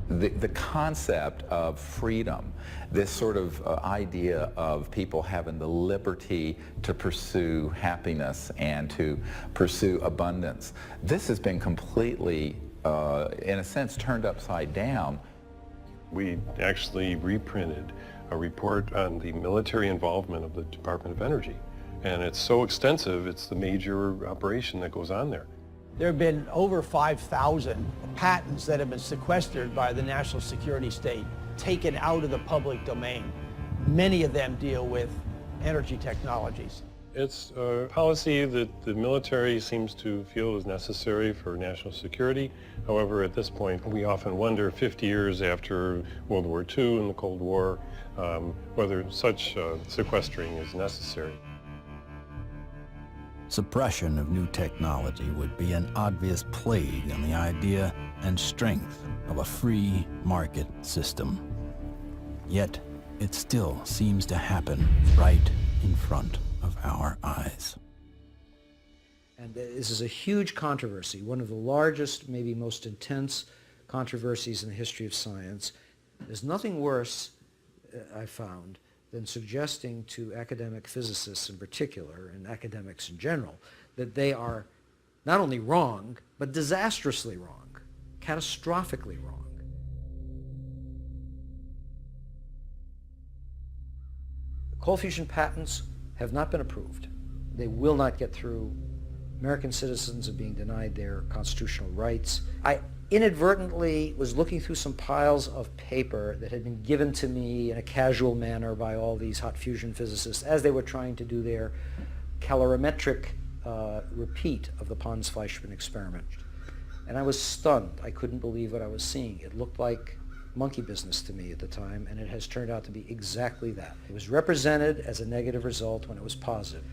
The concept of freedom, this sort of idea of people having the liberty to pursue happiness and to pursue abundance, this has been completely, in a sense, turned upside down.
We actually reprinted a report on the military involvement of the Department of Energy. And it's so extensive, it's the major operation that goes on there.
There have been over 5,000 patents that have been sequestered by the national security state, taken out of the public domain. Many of them deal with energy technologies.
It's a policy that the military seems to feel is necessary for national security. However, at this point, we often wonder, 50 years after World War II and the Cold War, whether such sequestering is necessary.
Suppression of new technology would be an obvious plague on the idea and strength of a free market system. Yet, it still seems to happen right in front of our eyes.
And this is a huge controversy, one of the largest, maybe most intense controversies in the history of science. There's nothing worse, I found, than suggesting to academic physicists in particular, and academics in general, that they are not only wrong, but disastrously wrong, catastrophically wrong. Cold fusion patents have not been approved. They will not get through. American citizens are being denied their constitutional rights. I inadvertently was looking through some piles of paper that had been given to me in a casual manner by all these hot fusion physicists as they were trying to do their calorimetric repeat of the Pons-Fleischmann experiment. And I was stunned. I couldn't believe what I was seeing. It looked like monkey business to me at the time, and it has turned out to be exactly that. It was represented as a negative result when it was positive.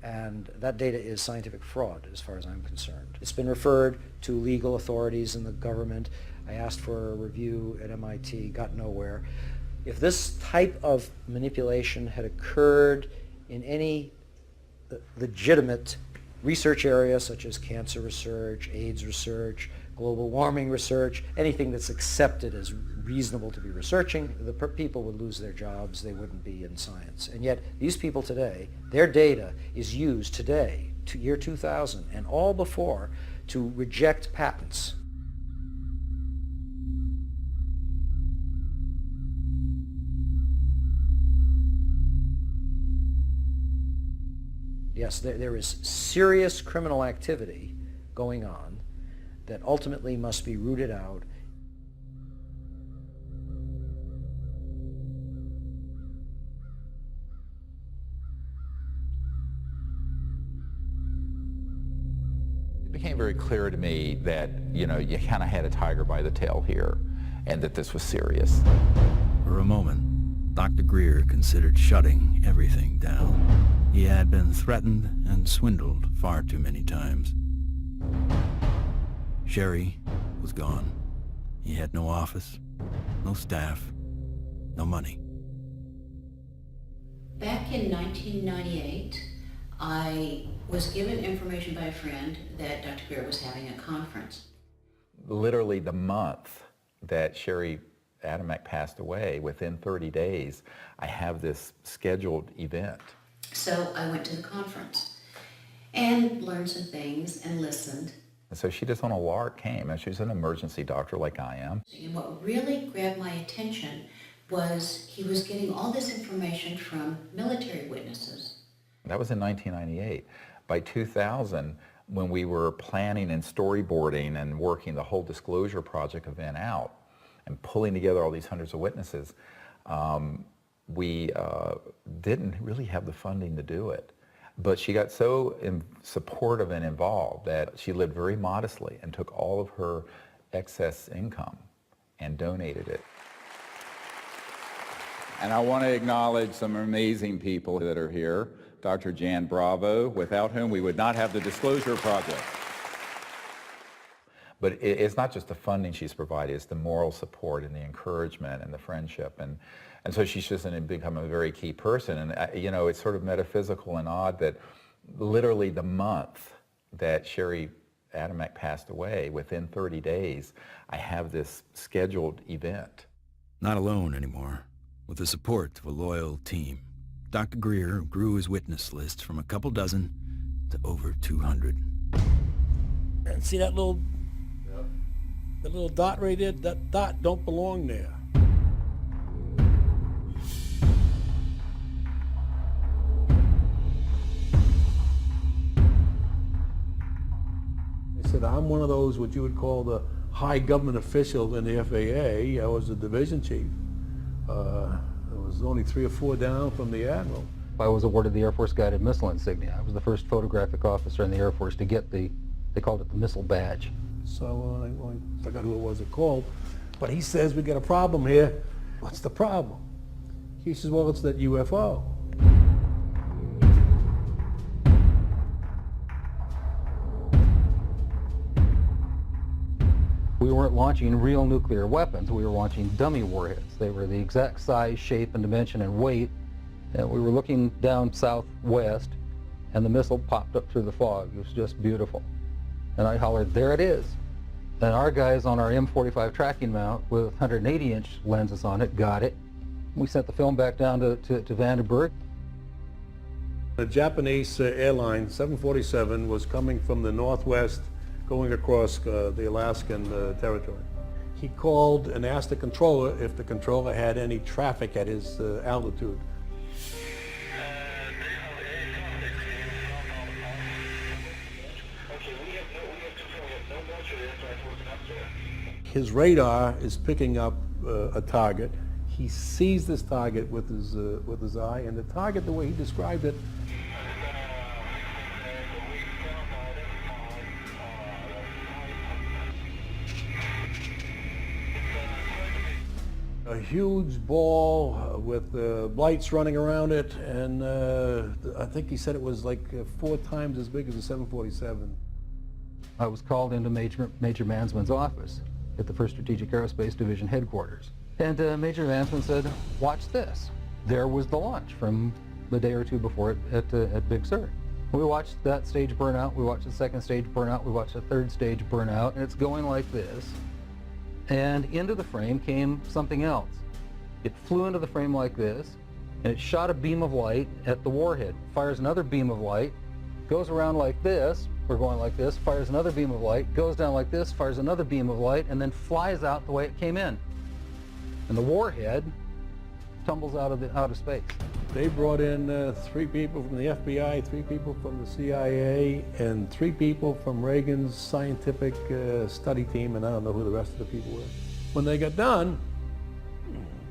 And that data is scientific fraud as far as I'm concerned. It's been referred to legal authorities in the government. I asked for a review at MIT, got nowhere. If this type of manipulation had occurred in any legitimate research area, such as cancer research, AIDS research, global warming research, anything that's accepted as reasonable to be researching, the people would lose their jobs, they wouldn't be in science. And yet, these people today, their data is used today, to year 2000, and all before, to reject patents. Yes, there is serious criminal activity going on that ultimately must be rooted out.
It became very clear to me that, you know, you kind of had a tiger by the tail here, and that this was serious.
For a moment, Dr. Greera considered shutting everything down. He had been threatened and swindled far too many times. Sherry was gone. He had no office, no staff, no money.
Back in 1998, I was given information by a friend that Dr. Greera was having a conference.
Literally the month that Sherry Adamek passed away, within 30 days, I have this scheduled event.
So I went to the conference and learned some things and listened.
And so she just on a lark came, and she's an emergency doctor like I am.
And what really grabbed my attention was he was getting all this information from military witnesses.
That was in 1998. By 2000, when we were planning and storyboarding and working the whole disclosure project event out and pulling together all these hundreds of witnesses, we didn't really have the funding to do it. But she got so supportive and involved that she lived very modestly and took all of her excess income and donated it. And I want to acknowledge some amazing people that are here. Dr. Jan Bravo, without whom we would not have the Disclosure Project. But it's not just the funding she's provided, it's the moral support and the encouragement and the friendship. And so she's just become a very key person. And, you know, it's sort of metaphysical and odd that literally the month that Sherry Adamek passed away, within 30 days, I have this scheduled event.
Not alone anymore. With the support of a loyal team, Dr. Greera grew his witness list from a couple dozen to over 200.
And see that little dot right there? That dot don't belong there. They said, I'm one of those, what you would call the high government official in the FAA. I was the division chief. There was only 3 or 4 down from the admiral.
I was awarded the Air Force Guided Missile Insignia. I was the first photographic officer in the Air Force to get they called it the missile badge.
So I forgot who it was called, but he says, we got a problem here. What's the problem? He says, well, it's that UFO.
We weren't launching real nuclear weapons, we were launching dummy warheads. They were the exact size, shape, and dimension and weight. And we were looking down southwest, and the missile popped up through the fog. It was just beautiful. And I hollered, there it is. And our guys on our M45 tracking mount with 180-inch lenses on it got it. We sent the film back down to Vandenberg.
The Japanese airline 747 was coming from the northwest, going across the Alaskan territory. He called and asked the controller if the controller had any traffic at his altitude. His radar is picking up a target. He sees this target with his eye, and the target, the way he described it, a huge ball with lights running around it, and I think he said it was like 4 times as big as a 747.
I was called into Major Mansman's office at the 1st Strategic Aerospace Division headquarters. And Major Mansman said, watch this. There was the launch from the day or two before it at Big Sur. We watched that stage burn out, we watched the 2nd stage burn out, we watched the 3rd stage burn out, and it's going like this. And into the frame came something else. It flew into the frame like this, and it shot a beam of light at the warhead, fires another beam of light, goes around like this, we're going like this, fires another beam of light, goes down like this, fires another beam of light, and then flies out the way it came in. And the warhead tumbles out of space.
They brought in 3 people from the FBI, 3 people from the CIA, and 3 people from Reagan's scientific study team, and I don't know who the rest of the people were. When they got done,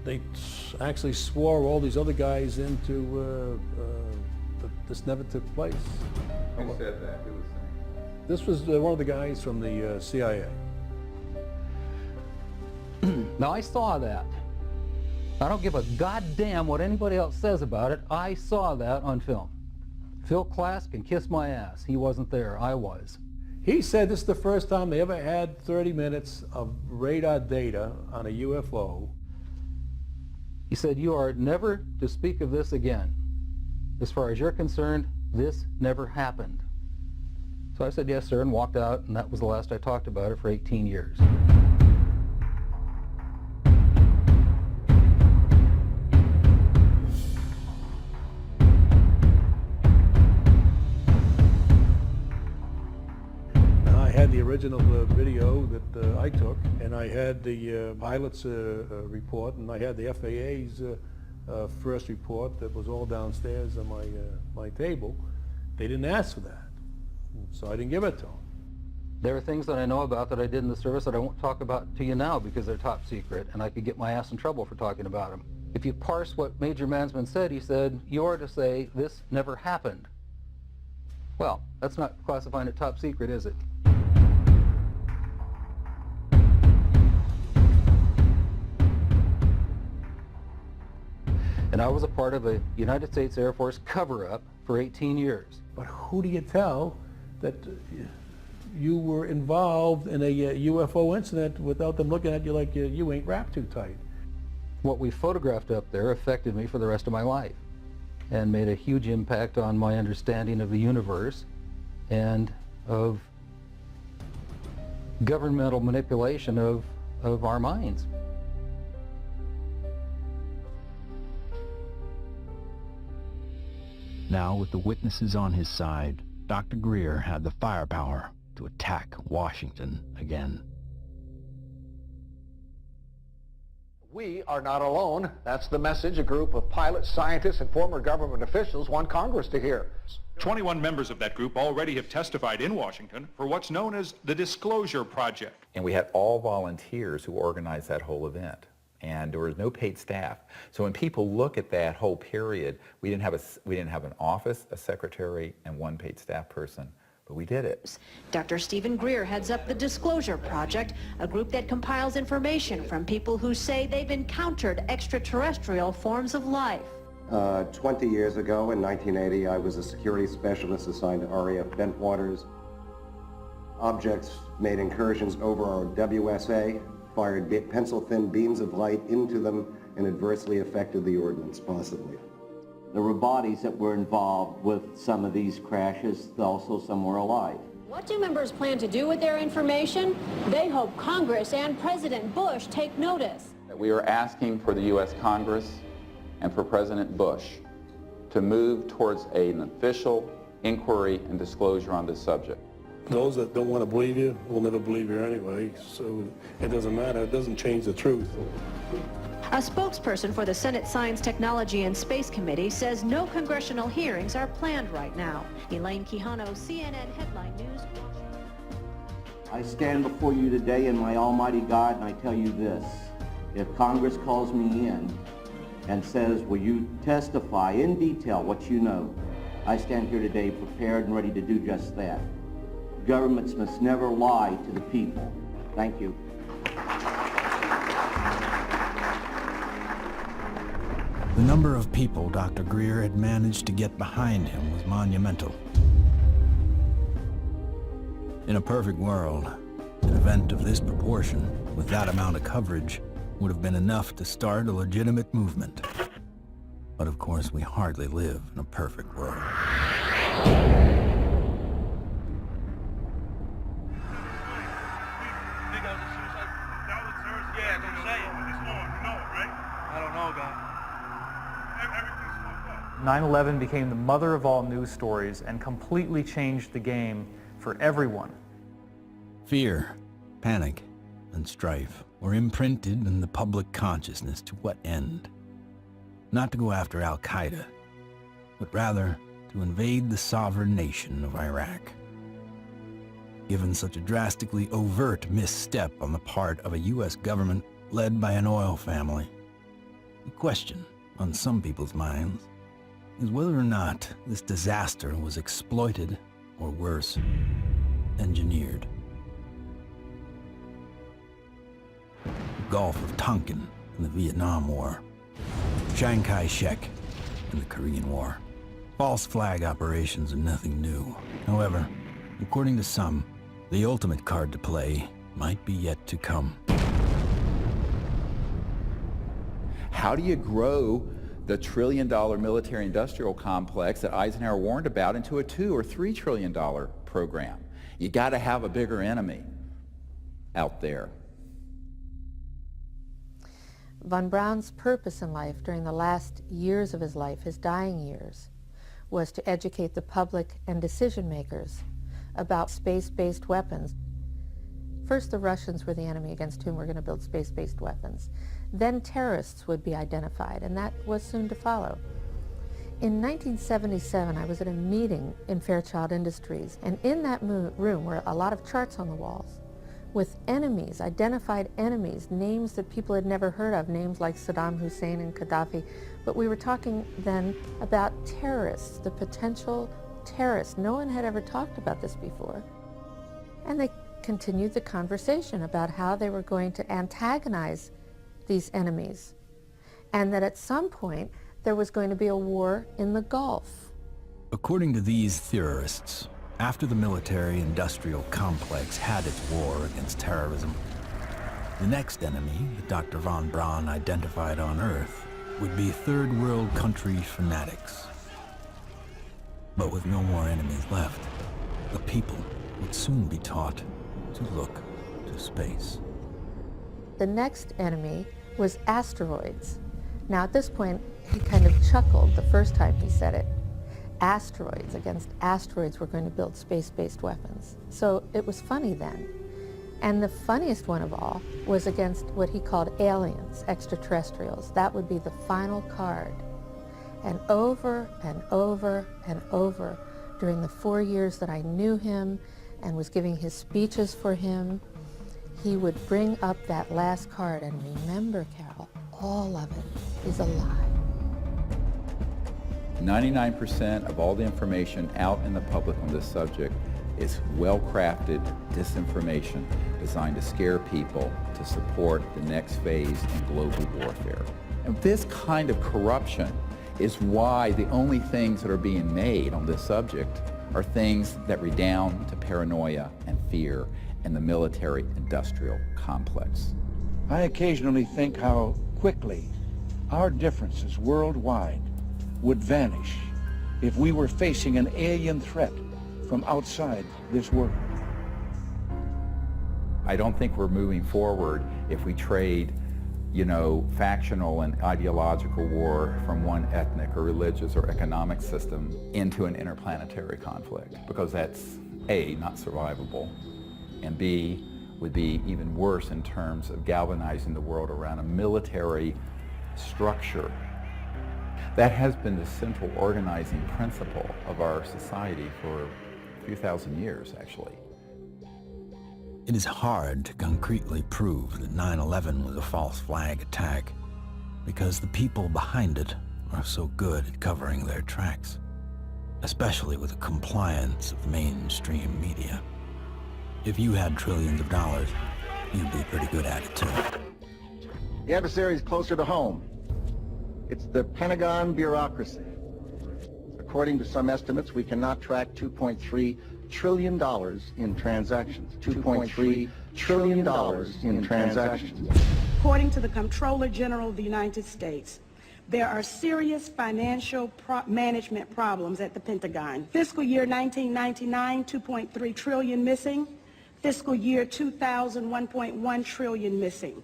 they actually swore all these other guys into that this never took place.
Who said that? Who was saying?
This was one of the guys from the CIA.
Now I saw that. I don't give a goddamn what anybody else says about it. I saw that on film. Phil Klass can kiss my ass. He wasn't there. I was.
He said this is the first time they ever had 30 minutes of radar data on a UFO.
He said, you are never to speak of this again. As far as you're concerned, this never happened. So I said, yes, sir, and walked out, and that was the last I talked about it for 18 years.
I had the original video that I took, and I had the pilot's report, and I had the FAA's first report that was all downstairs on my table. They didn't ask for that, so I didn't give it to them.
There are things that I know about that I did in the service that I won't talk about to you now because they're top secret, and I could get my ass in trouble for talking about them. If you parse what Major Mansman said, he said, you are to say, this never happened. Well, that's not classifying it top secret, is it? And I was a part of a United States Air Force cover-up for 18 years.
But who do you tell that you were involved in a UFO incident without them looking at you like you ain't wrapped too tight?
What we photographed up there affected me for the rest of my life and made a huge impact on my understanding of the universe and of governmental manipulation of our minds.
Now, with the witnesses on his side, Dr. Greera had the firepower to attack Washington again.
We are not alone. That's the message a group of pilots, scientists, and former government officials want Congress to hear.
21 members of that group already have testified in Washington for what's known as the Disclosure Project.
And we had all volunteers who organized that whole event. And there was no paid staff. So when people look at that whole period, we didn't have an office, a secretary, and one paid staff person, but we did it.
Dr. Stephen Greera heads up the Disclosure Project, a group that compiles information from people who say they've encountered extraterrestrial forms of life.
20 years ago, in 1980, I was a security specialist assigned to RAF Bentwaters. Objects made incursions over our WSA, fired pencil-thin beams of light into them, and adversely affected the ordnance, possibly.
There were bodies that were involved with some of these crashes, also some were alive. What do members plan to do with their information? They hope Congress and President Bush take notice.
We are asking for the U.S. Congress and for President Bush to move towards an official inquiry and disclosure on this subject.
Those that don't want to believe you will never believe you anyway, so it doesn't matter. It doesn't change the truth.
A spokesperson for the Senate Science, Technology, and Space Committee says no congressional hearings are planned right now. Elaine Quijano, CNN Headline News, Washington. I stand before you today in my almighty God, and I tell you this. If Congress calls me in and says, will you testify in detail what you know, I stand here today prepared and ready to do just that. Governments must never lie to the people. Thank you.
The number of people Dr. Greera had managed to get behind him was monumental. In a perfect world, an event of this proportion, with that amount of coverage, would have been enough to start a legitimate movement. But of course, we hardly live in a perfect world.
Yeah, don't say it. It's on, you know it, right? I don't know, guy. Everything's fucked up. 9/11 became the mother of all news stories and completely changed the game for everyone.
Fear, panic, and strife were imprinted in the public consciousness. To what end? Not to go after Al-Qaeda, but rather to invade the sovereign nation of Iraq. Given such a drastically overt misstep on the part of a U.S. government led by an oil family, the question on some people's minds is whether or not this disaster was exploited, or worse, engineered. The Gulf of Tonkin in the Vietnam War, Chiang Kai-shek in the Korean War. False flag operations are nothing new. However, according to some, the ultimate card to play might be yet to come.
How do you grow the trillion-dollar military-industrial complex that Eisenhower warned about into a $2 or $3 trillion program? You got to have a bigger enemy out there.
Von Braun's purpose in life during the last years of his life, his dying years, was to educate the public and decision makers about space-based weapons. First, the Russians were the enemy against whom we're going to build space-based weapons. Then terrorists would be identified, and that was soon to follow. In 1977, I was at a meeting in Fairchild Industries, and in that room were a lot of charts on the walls with enemies, identified enemies, names that people had never heard of, names like Saddam Hussein and Gaddafi. But we were talking then about terrorists, the potential terrorists. No one had ever talked about this before. And they continued the conversation about how they were going to antagonize these enemies, and that at some point there was going to be a war in the Gulf.
According to these theorists, after the military-industrial complex had its war against terrorism, the next enemy that Dr. von Braun identified on Earth would be third world country fanatics. But with no more enemies left, the people would soon be taught to look to space.
The next enemy was asteroids. Now at this point, he kind of chuckled the first time he said it. Asteroids, against asteroids, we're going to build space-based weapons. So it was funny then. And the funniest one of all was against what he called aliens, extraterrestrials. That would be the final card. And over and over and over, during the 4 years that I knew him and was giving his speeches for him, he would bring up that last card. And remember, Carol, all of it is a lie.
99% of all the information out in the public on this subject is well-crafted disinformation designed to scare people to support the next phase in global warfare. And this kind of corruption is why the only things that are being made on this subject are things that redound to paranoia and fear in the military-industrial complex.
I occasionally think how quickly our differences worldwide would vanish if we were facing an alien threat from outside this world.
I don't think we're moving forward if we trade, factional and ideological war from one ethnic or religious or economic system into an interplanetary conflict, because that's A, not survivable, and B, would be even worse in terms of galvanizing the world around a military structure. That has been the central organizing principle of our society for a few thousand years, actually.
It is hard to concretely prove that 9/11 was a false flag attack because the people behind it are so good at covering their tracks, especially with the compliance of the mainstream media. If you had trillions of dollars, you'd be pretty good at it too.
The adversary is closer to home. It's the Pentagon bureaucracy. According to some estimates, we cannot track $2.3 trillion in transactions. $2.3 trillion in transactions.
According to the Comptroller General of the United States, there are serious financial management problems at the Pentagon. Fiscal year 1999, 2.3 trillion missing. Fiscal year 2000, 1.1 trillion missing.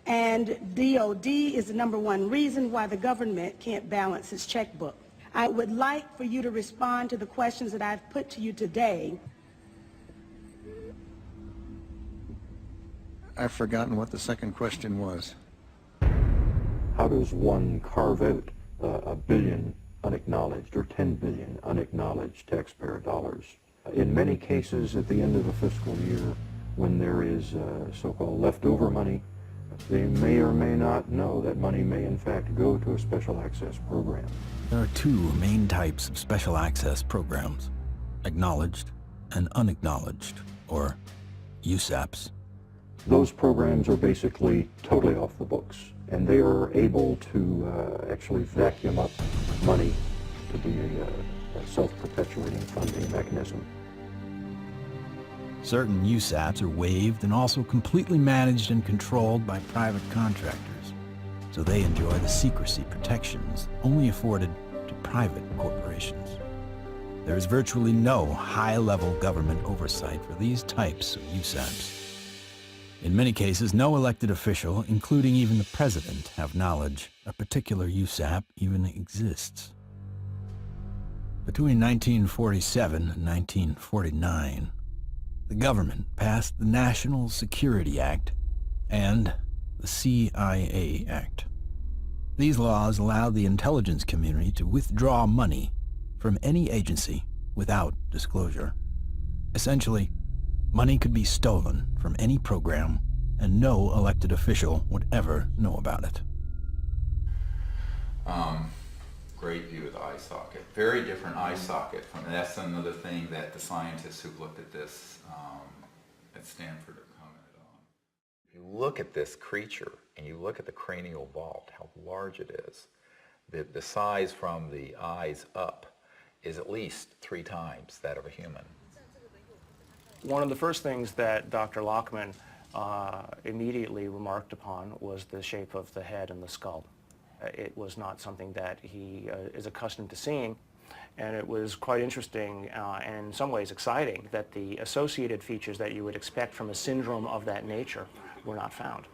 And DOD is the #1 reason why the government can't balance its checkbook. I would like for you to respond to the questions that I've put to you today.
I've forgotten what the second question was.
How does one carve out a billion unacknowledged or 10 billion unacknowledged taxpayer dollars? In many cases, at the end of a fiscal year, when there is so-called leftover money, they may or may not know that money may in fact go to a special access program.
There are two main types of special access programs: acknowledged and unacknowledged, or USAPs.
Those programs are basically totally off the books, and they are able to actually vacuum up money to be a self-perpetuating funding mechanism.
Certain USAPs are waived and also completely managed and controlled by private contractors, so they enjoy the secrecy protections only afforded to private corporations. There is virtually no high-level government oversight for these types of USAPs. In many cases, no elected official, including even the president, have knowledge a particular USAP even exists. Between 1947 and 1949, the government passed the National Security Act and the CIA Act. These laws allowed the intelligence community to withdraw money from any agency without disclosure. Essentially, money could be stolen from any program, and no elected official would ever know about it.
Great view of the eye socket. Very different eye socket from, and that's another thing that the scientists who've looked at this at Stanford have commented on. If you look at this creature and you look at the cranial vault, how large it is, the size from the eyes up is at least 3 times that of a human.
One of the first things that Dr. Lockman immediately remarked upon was the shape of the head and the skull. It was not something that he is accustomed to seeing, and it was quite interesting and in some ways exciting that the associated features that you would expect from a syndrome of that nature were not found.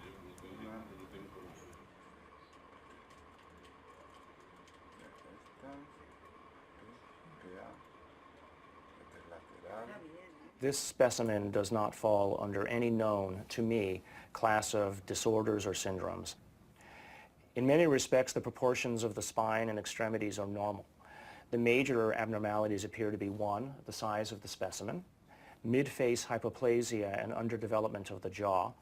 This specimen does not fall under any known, to me, class of disorders or syndromes. In many respects, the proportions of the spine and extremities are normal. The major abnormalities appear to be 1, the size of the specimen, mid-face hypoplasia and underdevelopment of the jaw,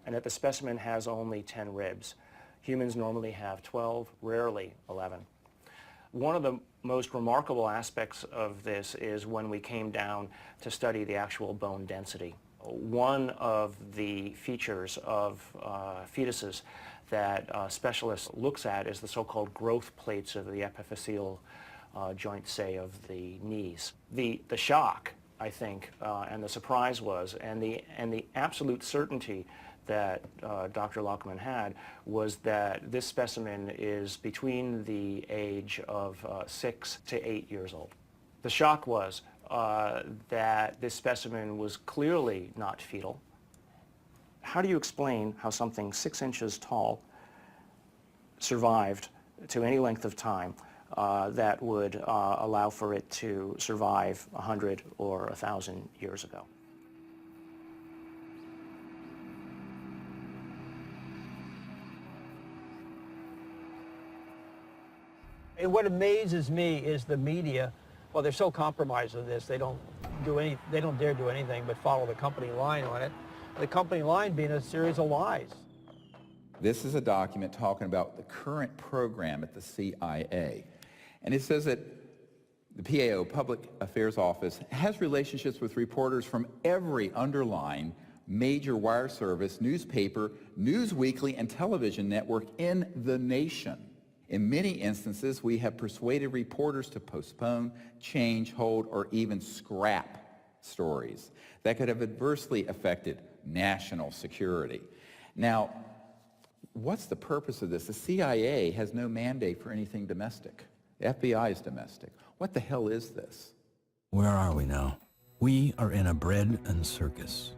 and that the specimen has only 10 ribs. Humans normally have 12, rarely 11. One of the most remarkable aspects of this is when we came down to study the actual bone density. One of the features of fetuses that specialists looks at is the so-called growth plates of the epiphyseal joint, say, of the knees. The shock, I think, and the surprise was, and the absolute certainty that Dr. Lockman had was that this specimen is between the age of 6 to 8 years old. The shock was that this specimen was clearly not fetal. How do you explain how something 6 inches tall survived to any length of time that would allow for it to survive 100 or 1,000 years ago?
And what amazes me is the media. Well, they're so compromised with this, they don't dare do anything but follow the company line on it. The company line being a series of lies.
This is a document talking about the current program at the CIA. And it says that the PAO, Public Affairs Office, has relationships with reporters from every underlying major wire service, newspaper, news weekly, and television network in the nation. In many instances, we have persuaded reporters to postpone, change, hold, or even scrap stories that could have adversely affected national security. Now, what's the purpose of this? The CIA has no mandate for anything domestic. The FBI is domestic. What the hell is this?
Where are we now? We are in a bread and circus.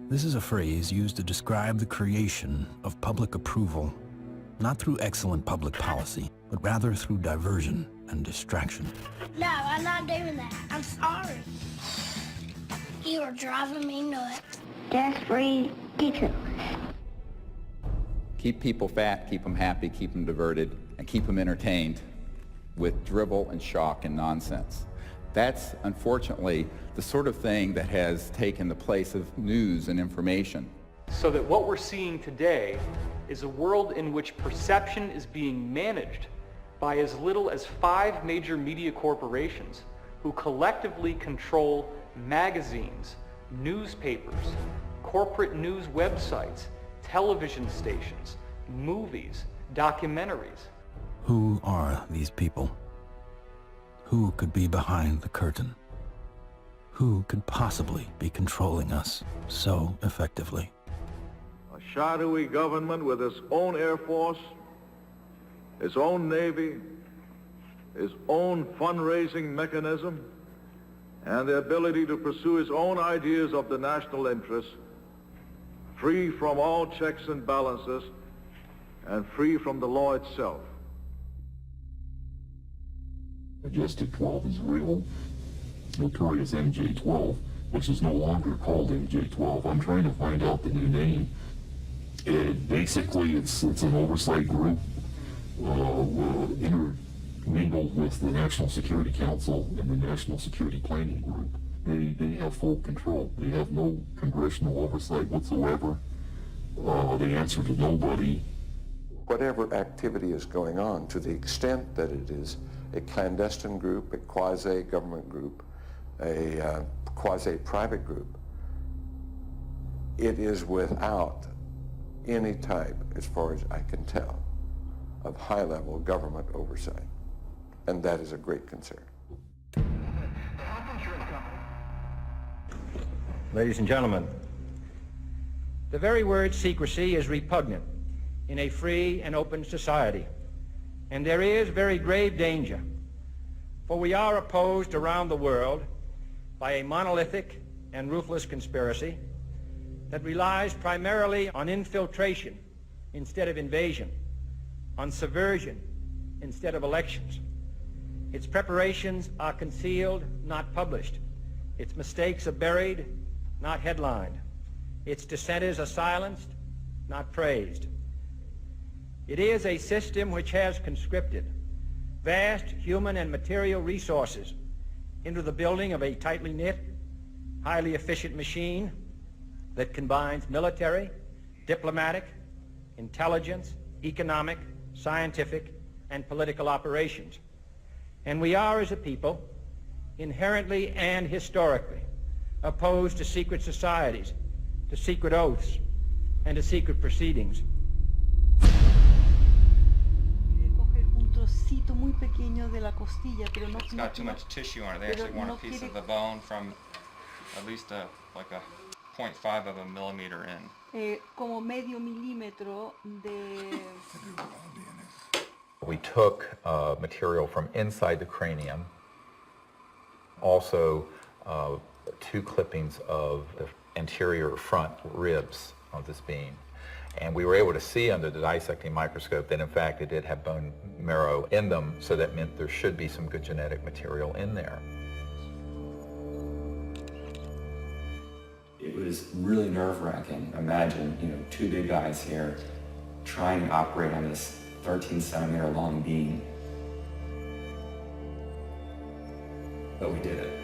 This is a phrase used to describe the creation of public approval, not through excellent public policy, but rather through diversion and distraction.
No, I'm not doing that. I'm sorry. You are driving me nuts. That's ridiculous.
Keep people fat, keep them happy, keep them diverted, and keep them entertained with drivel and shock and nonsense. That's, unfortunately, the sort of thing that has taken the place of news and information.
So that what we're seeing today is a world in which perception is being managed by as little as 5 major media corporations who collectively control magazines, newspapers, corporate news websites, television stations, movies, documentaries.
Who are these people? Who could be behind the curtain? Who could possibly be controlling us so effectively?
A shadowy government with its own Air Force, its own Navy, its own fundraising mechanism, and the ability to pursue its own ideas of the national interest, free from all checks and balances, and free from the law itself.
Majestic 12 is real. Notorious MJ-12, which is no longer called MJ-12. I'm trying to find out the new name. Basically, it's an oversight group intermingled with the National Security Council and the National Security Planning Group. They have full control. They have no congressional oversight whatsoever. They answer to nobody.
Whatever activity is going on, to the extent that it is
a clandestine group, a quasi-government group, a quasi-private group. It is without any type, as far as I can tell, of high-level government oversight. And that is a great concern.
Ladies and gentlemen, the very word secrecy is repugnant in a free and open society, and there is very grave danger, for we are opposed around the world by a monolithic and ruthless conspiracy that relies primarily on infiltration instead of invasion, on subversion instead of elections. Its preparations are concealed, not published. Its mistakes are buried, not headlined. Its dissenters are silenced, not praised. It is a system which has conscripted vast human and material resources into the building of a tightly knit, highly efficient machine that combines military, diplomatic, intelligence, economic, scientific, and political operations. And we are, as a people, inherently and historically opposed to secret societies, to secret oaths, and to secret proceedings.
It's got too much tissue on it. They actually want a piece of the bone from at least like a 0.5 of a millimeter in.
Como medio milímetro de...
We took material from inside the cranium, also 2 clippings of the anterior front ribs of this being. And we were able to see under the dissecting microscope that in fact it did have bone marrow in them, so that meant there should be some good genetic material in there.
It was really nerve-wracking. Imagine, 2 big guys here trying to operate on this 13-centimeter long beam. But we did it.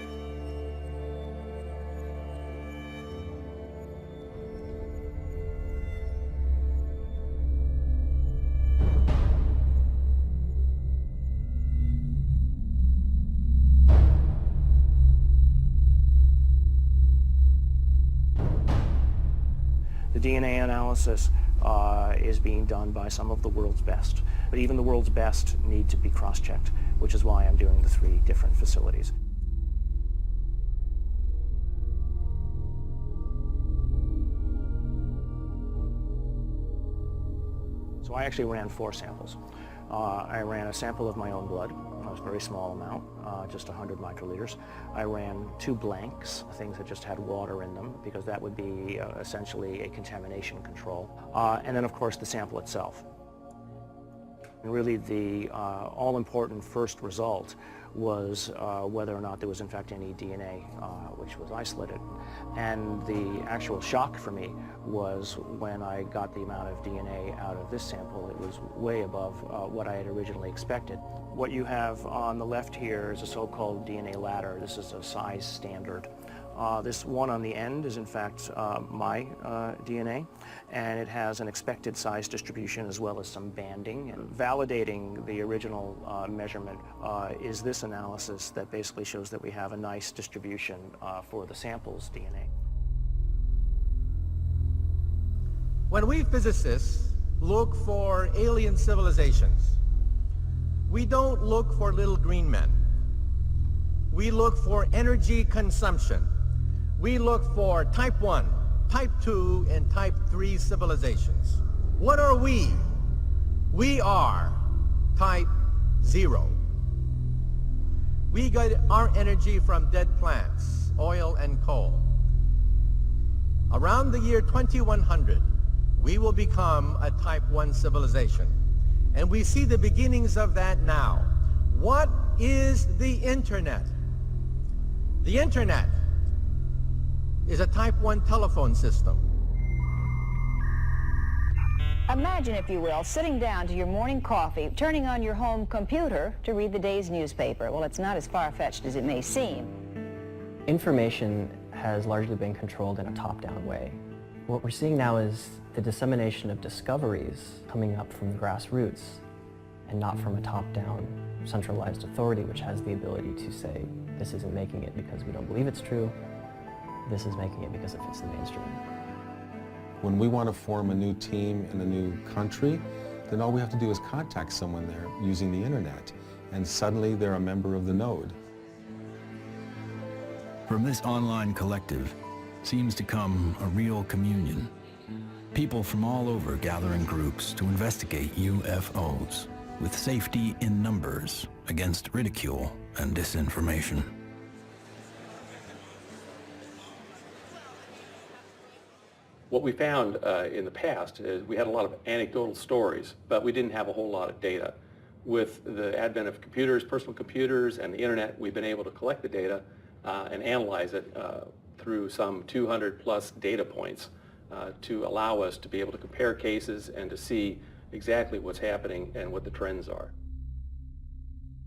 The DNA analysis is being done by some of the world's best. But even the world's best need to be cross-checked, which is why I'm doing the 3 different facilities. So I actually ran 4 samples. I ran a sample of my own blood. It was a very small amount, just 100 microliters. I ran 2 blanks, things that just had water in them, because that would be essentially a contamination control. And then, of course, the sample itself. And really, the all-important first result was whether or not there was, in fact, any DNA which was isolated. And the actual shock for me was when I got the amount of DNA out of this sample. It was way above what I had originally expected. What you have on the left here is a so-called DNA ladder. This is a size standard. This one on the end is in fact my DNA, and it has an expected size distribution as well as some banding. And validating the original measurement is this analysis that basically shows that we have a nice distribution for the sample's DNA.
When we physicists look for alien civilizations, we don't look for little green men. We look for energy consumption. We look for type 1, type 2, and type 3 civilizations. What are we? We are type 0. We get our energy from dead plants, oil and coal. Around the year 2100, we will become a type 1 civilization. And we see the beginnings of that now. What is the Internet? The Internet is a type 1 telephone system.
Imagine, if you will, sitting down to your morning coffee, turning on your home computer to read the day's newspaper. Well, it's not as far-fetched as it may seem.
Information has largely been controlled in a top-down way. What we're seeing now is the dissemination of discoveries coming up from the grassroots. and not from a top-down centralized authority which has the ability to say, this isn't making it because we don't believe it's true, this is making it because it fits the mainstream.
When we want to form a new team in a new country, then all we have to do is contact someone there using the internet, and suddenly they're a member of the node.
From this online collective seems to come a real communion. People from all over gather in groups to investigate UFOs, with safety in numbers against ridicule and disinformation.
What we found in the past is we had a lot of anecdotal stories, but we didn't have a whole lot of data. With the advent of computers, personal computers, and the internet, we've been able to collect the data and analyze it through some 200 plus data points to allow us to be able to compare cases and to see exactly what's happening and what the trends are.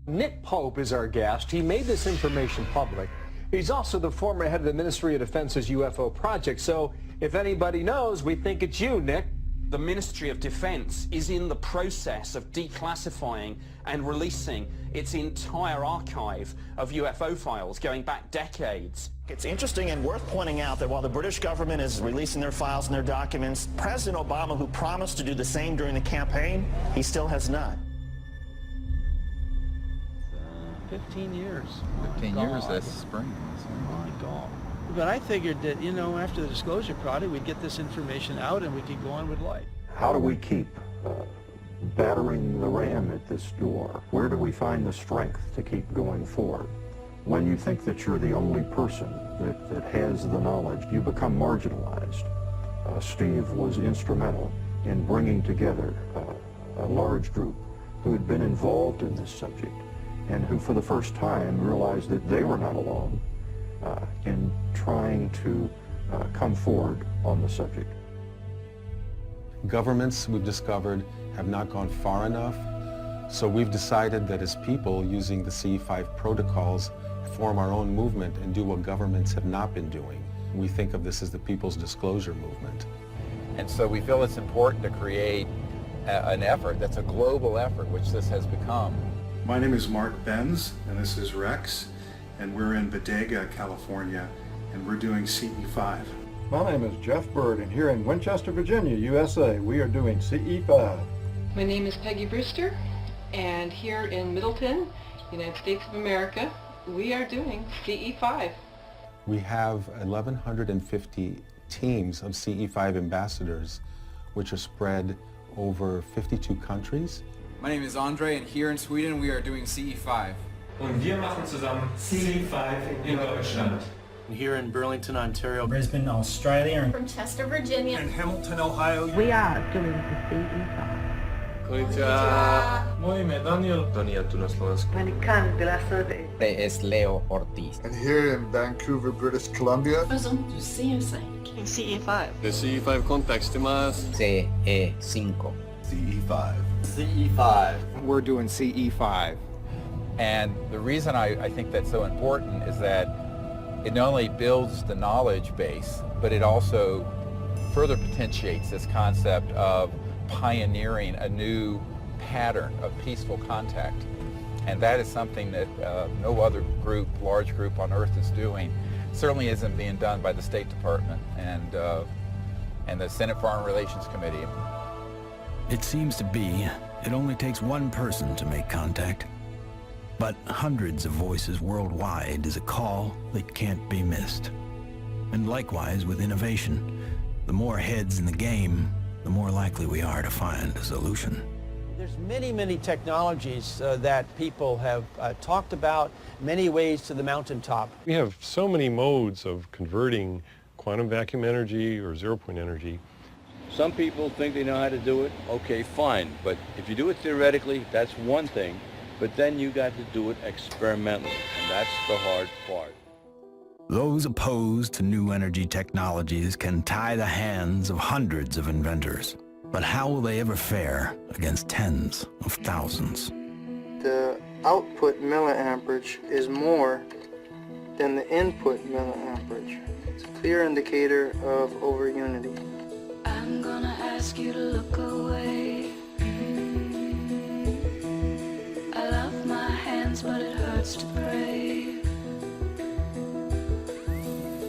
Nick Pope is our guest. He made this information public. He's also the former head of the Ministry of Defense's UFO project, so if anybody knows, we think it's you, Nick.
The Ministry of Defense is in the process of declassifying and releasing its entire archive of UFO files going back decades.
It's interesting and worth pointing out that while the British government is releasing their files and their documents, President Obama, who promised to do the same during the campaign, he still has not.
15 years.
15 years this spring.
Oh my God. But I figured that, you know, after the disclosure project, we'd get this information out and we could go on with life.
How do we keep battering the ram at this door? Where do we find the strength to keep going forward? When you think that you're the only person that has the knowledge, you become marginalized. Steve was instrumental in bringing together a large group who had been involved in this subject and who for the first time realized that they were not alone in trying to come forward on the subject.
Governments, we've discovered, have not gone far enough, so we've decided that as people, using the CE5 protocols, form our own movement and do what governments have not been doing. We think of this as the People's Disclosure Movement.
And so we feel it's important to create an effort that's a global effort, which this has become.
My name is Mark Benz, and this is Rex, and we're in Bodega, California, and we're doing CE5.
My name is Jeff Bird, and here in Winchester, Virginia, USA, we are doing CE5.
My name is Peggy Brewster, and here in Middleton, United States of America, we are doing CE5.
We have 1,150 teams of CE5 ambassadors, which are spread over 52 countries.
My name is Andre, and here in Sweden, we are doing CE5.
Und wir machen zusammen CE5 in Deutschland.
Here in Burlington, Ontario.
Brisbane, Australia.
From Chester, Virginia.
And Hamilton, Ohio.
We are doing the CE5.
Konnichiwa. Moje ime Daniel.
Daniel tu na Slovensku.
Es Leo Ortiz.
And here in Vancouver, British Columbia.
CE5.
The CE5 context mas.
CE5.
CE5.
CE5.
We're doing CE5.
And the reason I think that's so important is that it not only builds the knowledge base, but it also further potentiates this concept of pioneering a new pattern of peaceful contact. And that is something that no other group, large group on Earth is doing. Certainly isn't being done by the State Department and the Senate Foreign Relations Committee.
It seems to be it only takes one person to make contact. But hundreds of voices worldwide is a call that can't be missed. And likewise with innovation, the more heads in the game, the more likely we are to find a solution.
There's many technologies that people have talked about, many ways to the mountaintop.
We have so many modes of converting quantum vacuum energy or zero-point energy.
Some people think they know how to do it. Okay, fine. But if you do it theoretically, that's one thing. But then you got to do it experimentally, and that's the hard part.
Those opposed to new energy technologies can tie the hands of hundreds of inventors. But how will they ever fare against tens of thousands?
The output milliamperage is more than the input milliamperage. It's a clear indicator of over-unity.
I'm gonna ask you to look away.
used to crave.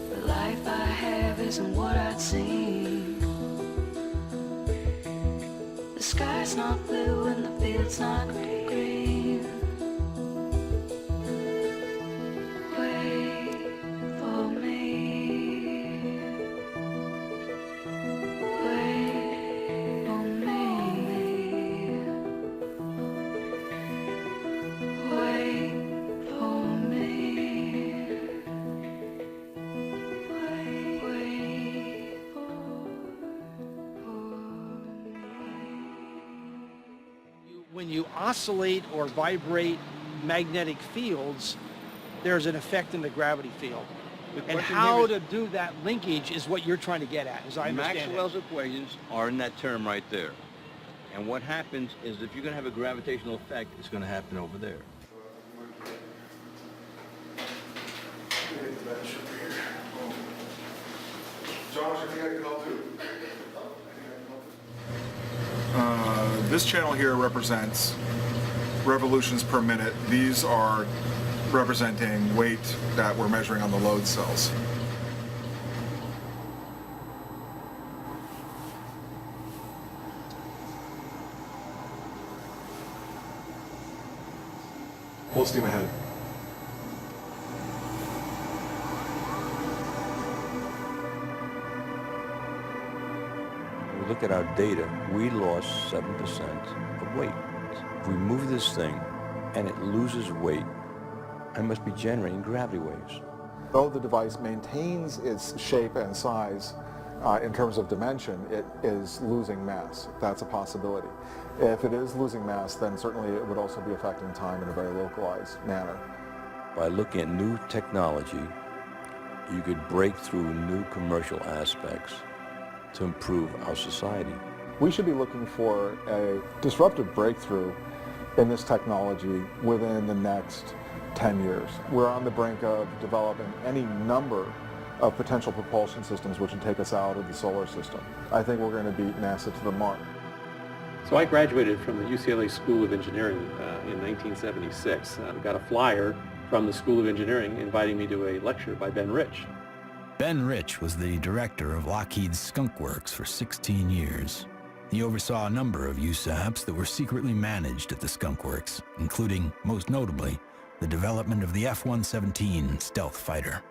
The life I have isn't what I'd seen. The sky's not blue and the field's not green. Wait for me. Wait for me. Wait for me. Wait for
When you oscillate or vibrate magnetic fields, there's an effect in the gravity field. And how to do that linkage is what you're trying to get at, as I understand
Maxwell's equations are in that term right there. And what happens is if you're going to have a gravitational effect, it's going to happen over there.
Josh, I think I can help too. This channel here represents revolutions per minute. These are representing weight that we're measuring on the load cells. Full steam ahead.
We look at our data, we lost 7% of weight. If we move this thing and it loses weight, I must be generating gravity waves.
Though the device maintains its shape and size in terms of dimension, it is losing mass. That's a possibility. If it is losing mass, then certainly it would also be affecting time in a very localized manner.
By looking at new technology, you could break through new commercial aspects to improve our society.
We should be looking for a disruptive breakthrough in this technology within the next 10 years. We're on the brink of developing any number of potential propulsion systems which would take us out of the solar system. I think we're going to beat NASA to the mark.
So I graduated from the UCLA School of Engineering in 1976. I got a flyer from the School of Engineering inviting me to a lecture by Ben Rich.
Ben Rich was the director of Lockheed's Skunk Works for 16 years. He oversaw a number of USAPs that were secretly managed at the Skunk Works, including, most notably, the development of the F-117 stealth fighter.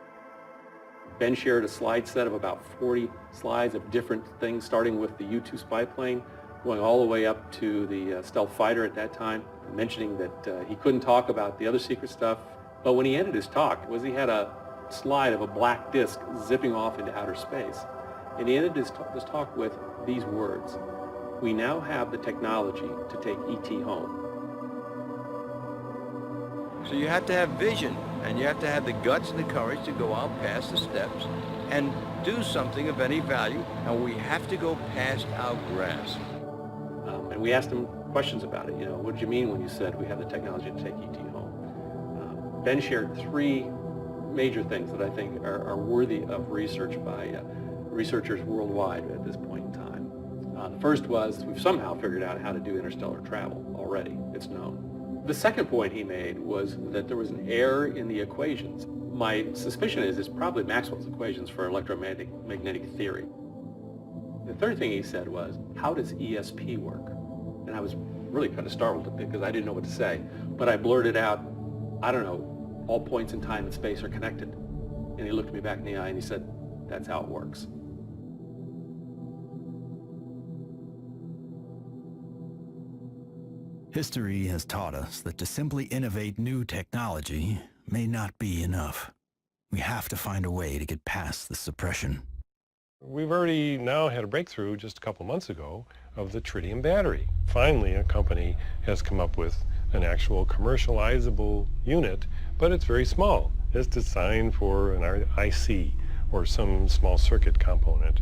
Ben shared a slide set of about 40 slides of different things, starting with the U-2 spy plane, going all the way up to the stealth fighter at that time, mentioning that he couldn't talk about the other secret stuff. But when he ended his talk, he had a slide of a black disc zipping off into outer space. And he ended his talk with these words: "We now have the technology to take ET home."
So you have to have vision, and you have to have the guts and the courage to go out past the steps and do something of any value, and we have to go past our grasp.
And we asked him questions about it. What did you mean when you said we have the technology to take ET home? Ben shared three major things that I think are worthy of research by researchers worldwide at this point in time. The first was we've somehow figured out how to do interstellar travel already. It's known. The second point he made was that there was an error in the equations. My suspicion is it's probably Maxwell's equations for electromagnetic theory. The third thing he said was, how does ESP work? And I was really kind of startled because I didn't know what to say. But I blurted out, I don't know, all points in time and space are connected. And he looked me back in the eye and he said, that's how it works.
History has taught us that to simply innovate new technology may not be enough. We have to find a way to get past the suppression.
We've already now had a breakthrough just a couple months ago of the tritium battery. Finally, a company has come up with an actual commercializable unit, but it's very small. It's designed for an IC or some small circuit component.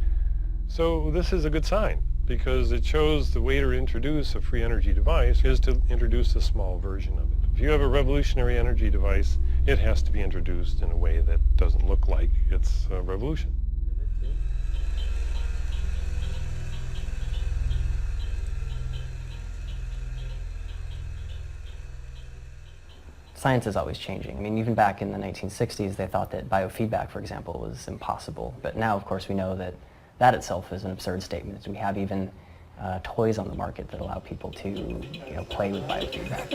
So this is a good sign, because it shows the way to introduce a free energy device is to introduce a small version of it. If you have a revolutionary energy device, it has to be introduced in a way that doesn't look like it's a revolution.
Science is always changing. I mean, even back in the 1960s, they thought that biofeedback, for example, was impossible. But now, of course, we know that that itself is an absurd statement. We have even toys on the market that allow people to, play with biofeedback.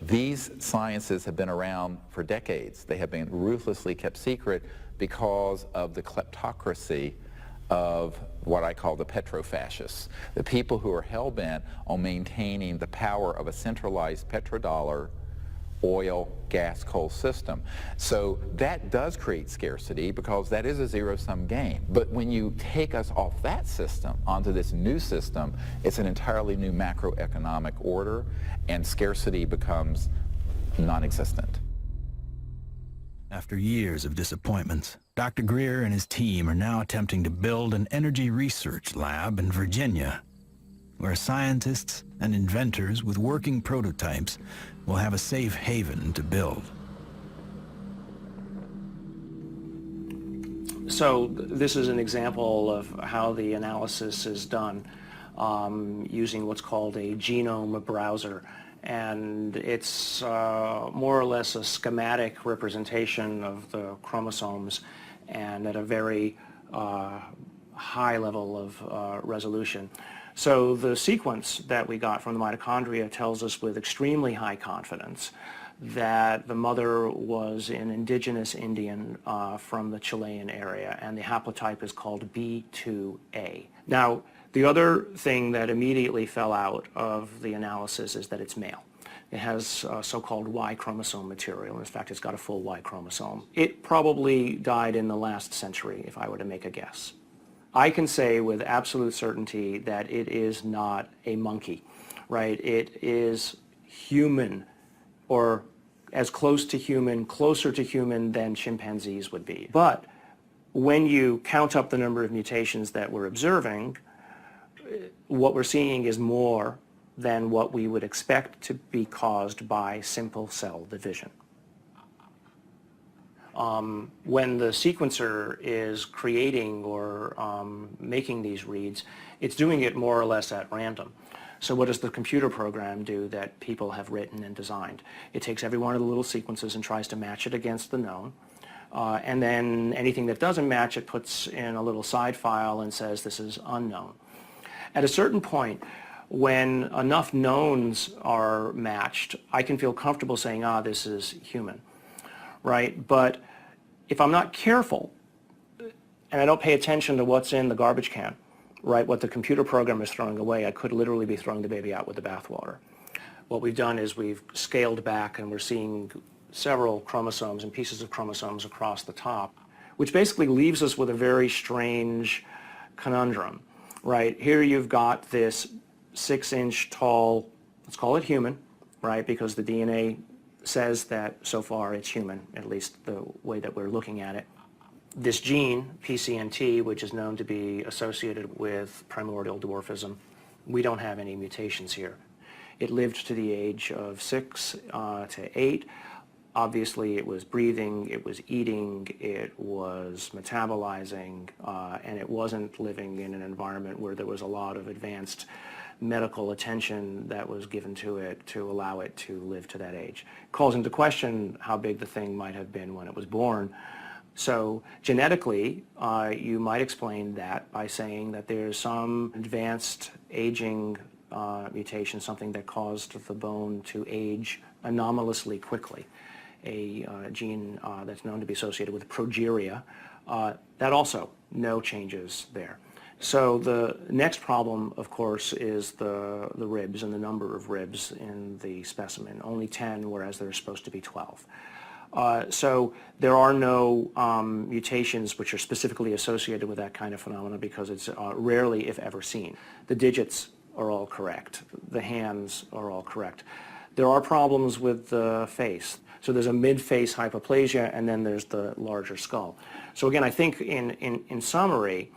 These sciences have been around for decades. They have been ruthlessly kept secret because of the kleptocracy of what I call the petrofascists, the people who are hell-bent on maintaining the power of a centralized petrodollar, oil, gas, coal system. So that does create scarcity because that is a zero-sum game. But when you take us off that system onto this new system, it's an entirely new macroeconomic order, and scarcity becomes non-existent.
After years of disappointments, Dr. Greera and his team are now attempting to build an energy research lab in Virginia, where scientists and inventors with working prototypes will have a safe haven to build.
So this is an example of how the analysis is done using what's called a genome browser. And it's more or less a schematic representation of the chromosomes and at a very high level of resolution. So the sequence that we got from the mitochondria tells us with extremely high confidence that the mother was an indigenous Indian from the Chilean area, and the haplotype is called B2A. Now, the other thing that immediately fell out of the analysis is that it's male. It has so-called Y chromosome material. In fact, it's got a full Y chromosome. It probably died in the last century, if I were to make a guess. I can say with absolute certainty that it is not a monkey, right? It is human, or as close to human, closer to human than chimpanzees would be. But when you count up the number of mutations that we're observing, what we're seeing is more than what we would expect to be caused by simple cell division. When the sequencer is creating or making these reads, it's doing it more or less at random. So what does the computer program do that people have written and designed? It takes every one of the little sequences and tries to match it against the known. And then anything that doesn't match, it puts in a little side file and says this is unknown. At a certain point, when enough knowns are matched, I can feel comfortable saying, this is human, right? But if I'm not careful and I don't pay attention to what's in the garbage can, right, what the computer program is throwing away, I could literally be throwing the baby out with the bathwater. What we've done is we've scaled back and we're seeing several chromosomes and pieces of chromosomes across the top, which basically leaves us with a very strange conundrum, right? Here you've got this 6-inch tall, let's call it human, right, because the DNA says that so far it's human, at least the way that we're looking at it. This gene, PCNT, which is known to be associated with primordial dwarfism, we don't have any mutations here. It lived to the age of 6 to 8. Obviously, it was breathing, it was eating, it was metabolizing, and it wasn't living in an environment where there was a lot of advanced medical attention that was given to it to allow it to live to that age. Calls into question how big the thing might have been when it was born. So genetically, you might explain that by saying that there's some advanced aging mutation, something that caused the bone to age anomalously quickly. A gene that's known to be associated with progeria, that also no changes there. So the next problem, of course, is the ribs and the number of ribs in the specimen. Only 10, whereas there's supposed to be 12. So there are no mutations which are specifically associated with that kind of phenomena because it's rarely, if ever, seen. The digits are all correct. The hands are all correct. There are problems with the face. So there's a mid-face hypoplasia, and then there's the larger skull. So again, I think in summary,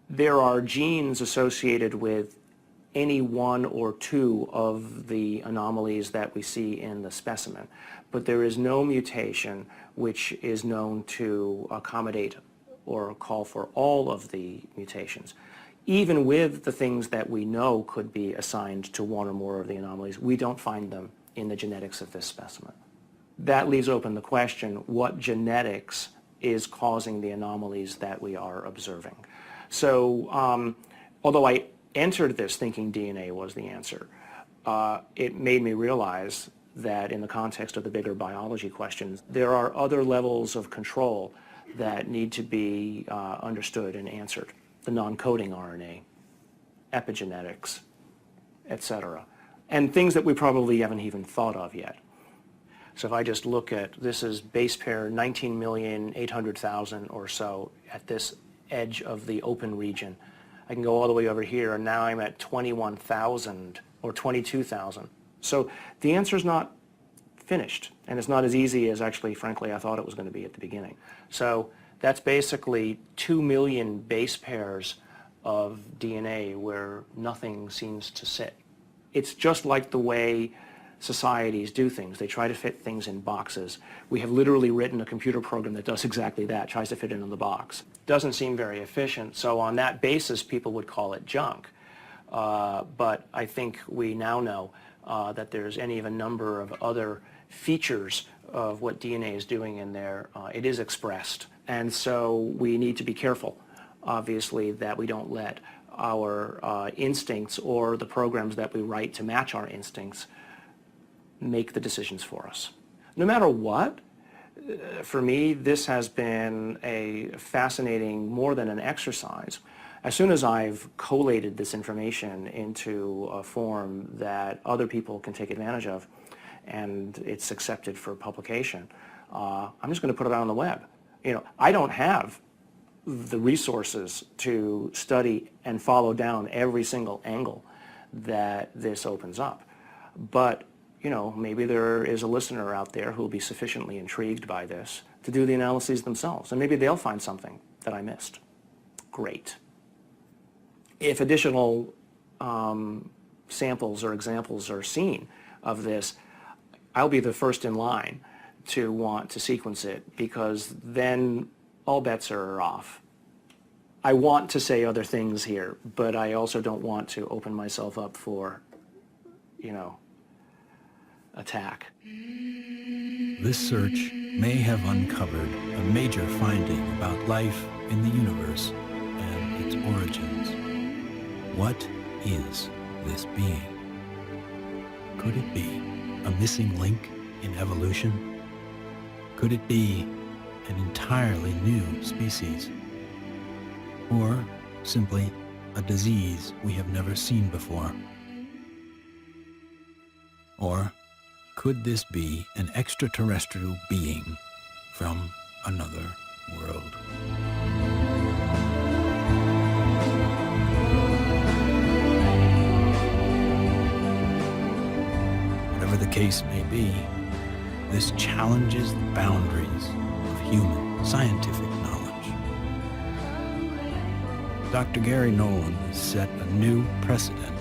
there are genes associated with any one or two of the anomalies that we see in the specimen, but there is no mutation which is known to accommodate or call for all of the mutations.
even with the things that we know could be assigned to one or more of the anomalies, we don't find them in the genetics of this specimen. That leaves open the question, what genetics is causing the anomalies that we are observing? So although I entered this thinking DNA was the answer, it made me realize that in the context of the bigger biology questions, there are other levels of control that need to be understood and answered. The non-coding RNA, epigenetics, etc. And things that we probably haven't even thought of yet. So if I just look at, this is base pair 19,800,000 or so at this edge of the open region. I can go all the way over here, and now I'm at 21,000 or 22,000. So the answer's not finished, and it's not as easy as actually, frankly, I thought it was going to be at the beginning. So that's basically 2 million base pairs of DNA where nothing seems to sit. It's just like the way societies do things. They try to fit things in boxes. We have literally written a computer program that does exactly that, tries to fit it in the box. Doesn't seem very efficient, so on that basis people would call it junk. But I think we now know that there's any of a number of other features of what DNA is doing in there. It is expressed, and so we need to be careful, obviously, that we don't let our instincts or the programs that we write to match our instincts make the decisions for us. No matter what, for me, this has been a fascinating, more than an exercise. As soon as I've collated this information into a form that other people can take advantage of, and it's accepted for publication, I'm just going to put it out on the web. You know, I don't have the resources to study and follow down every single angle that this opens up. But, you know, maybe there is a listener out there who will be sufficiently intrigued by this to do the analyses themselves, and maybe they'll find something that I missed. Great. If additional samples or examples are seen of this, I'll be the first in line to want to sequence it, because then all bets are off. I want to say other things here, but I also don't want to open myself up for, you know, attack.
This search may have uncovered a major finding about life in the universe and its origins. What is this being? Could it be a missing link in evolution? Could it be an entirely new species? Or simply a disease we have never seen before? Or could this be an extraterrestrial being from another world? Whatever the case may be, this challenges the boundaries of human scientific knowledge. Dr. Gary Nolan has set a new precedent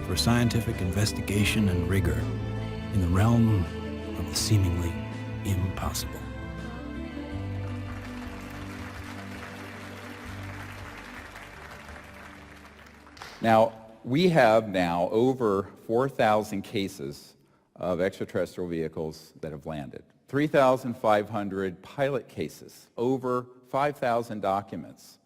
for scientific investigation and rigor in the realm of the seemingly impossible.
Now, we have now over 4,000 cases of extraterrestrial vehicles that have landed, 3,500 pilot cases, over 5,000 documents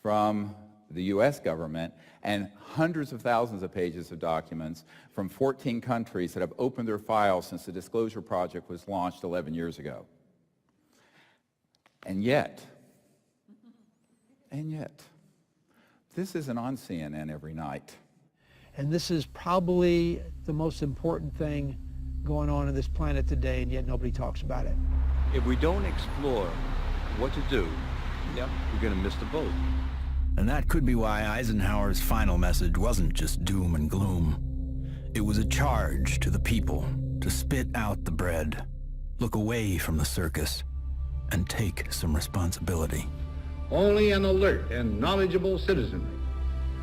from the U.S. government, and hundreds of thousands of pages of documents from 14 countries that have opened their files since the Disclosure Project was launched 11 years ago. And yet, this isn't on CNN every night.
And this is probably the most important thing going on this planet today, and yet nobody talks about it.
If we don't explore what to do, we're going to miss the boat.
And that could be why Eisenhower's final message wasn't just doom and gloom. It was a charge to the people to spit out the bread, look away from the circus, and take some responsibility.
Only an alert and knowledgeable citizenry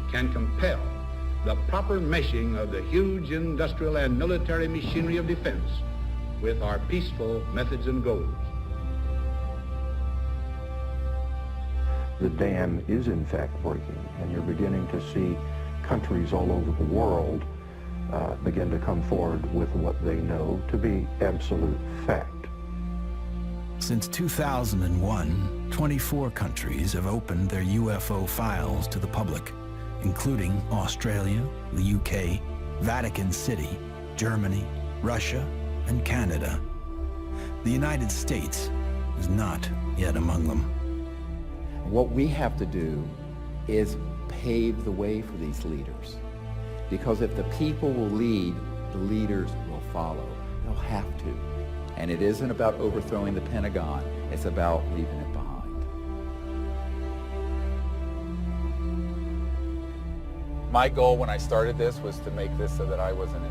can compel the proper meshing of the huge industrial and military machinery of defense with our peaceful methods and goals.
the dam is in fact breaking, and you're beginning to see countries all over the world begin to come forward with what they know to be absolute fact.
Since 2001, 24 countries have opened their UFO files to the public, including Australia, the UK, Vatican City, Germany, Russia, and Canada. The United States is not yet among them.
What we have to do is pave the way for these leaders. Because if the people will lead, the leaders will follow. They'll have to. And it isn't about overthrowing the Pentagon. It's about leaving it behind. My goal when I started this was to make this so that I wasn't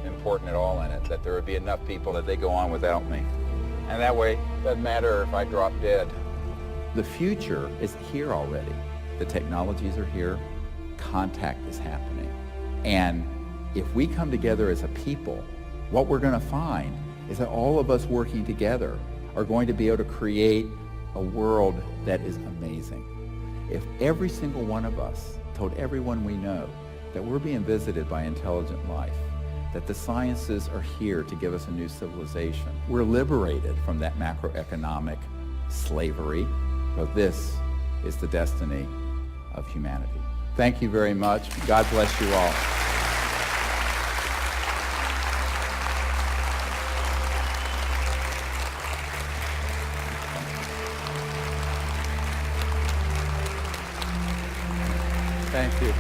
important at all in it, that there would be enough people that they go on without me. And that way, it doesn't matter if I drop dead. The future is here already. The technologies are here. Contact is happening. And if we come together as a people, what we're going to find is that all of us working together are going to be able to create a world that is amazing. If every single one of us told everyone we know that we're being visited by intelligent life, that the sciences are here to give us a new civilization, we're liberated from that macroeconomic slavery, but this is the destiny of humanity. Thank you very much. God bless you all. Thank you.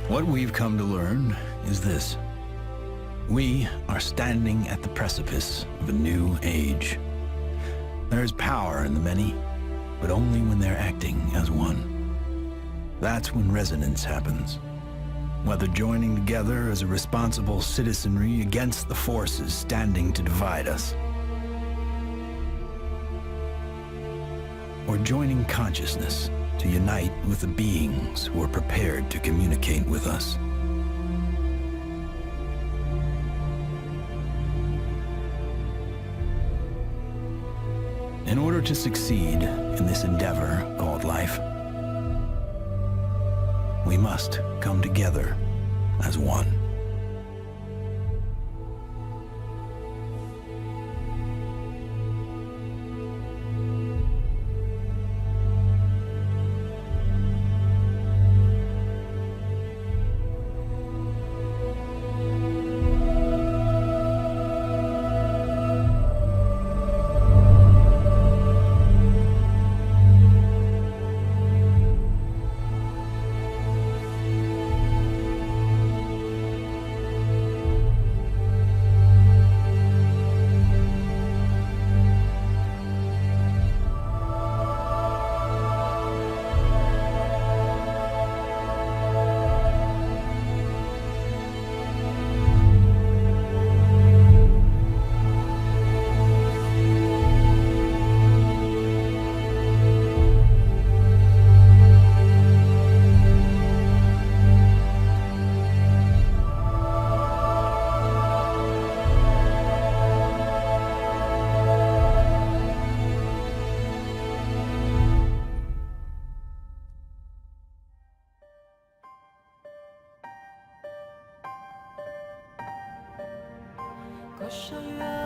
What we've come to learn is this. We are standing at the precipice of a new age. There is power in the many, but only when they're acting as one. That's when resonance happens. Whether joining together as a responsible citizenry against the forces standing to divide us, or joining consciousness to unite with the beings who are prepared to communicate with us. In order to succeed in this endeavor called life, we must come together as one.
Koşayan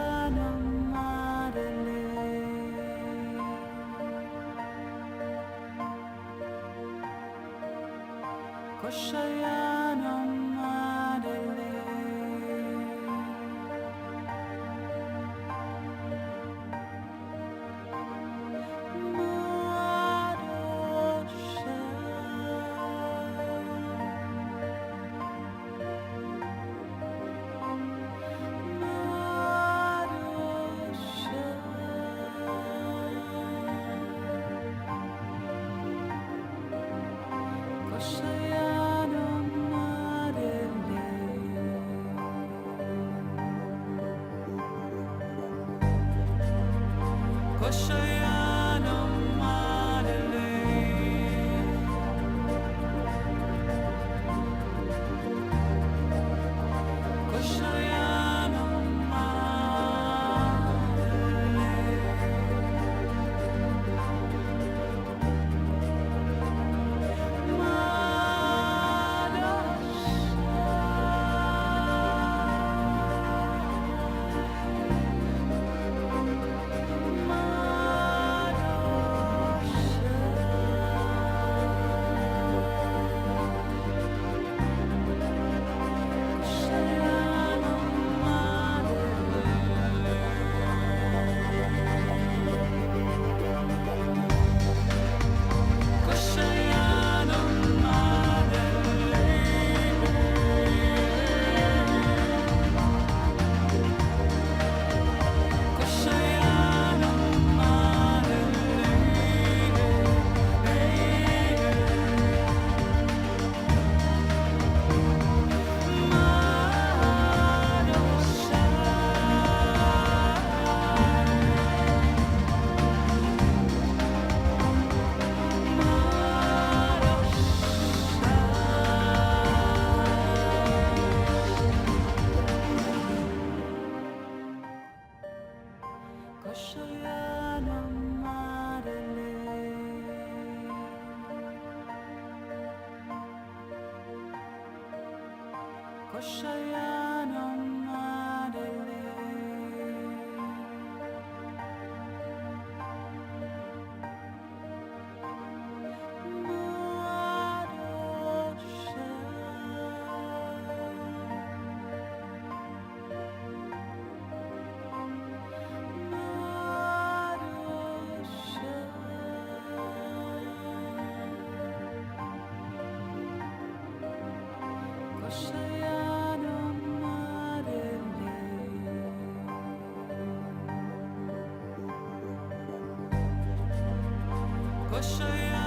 Koşaya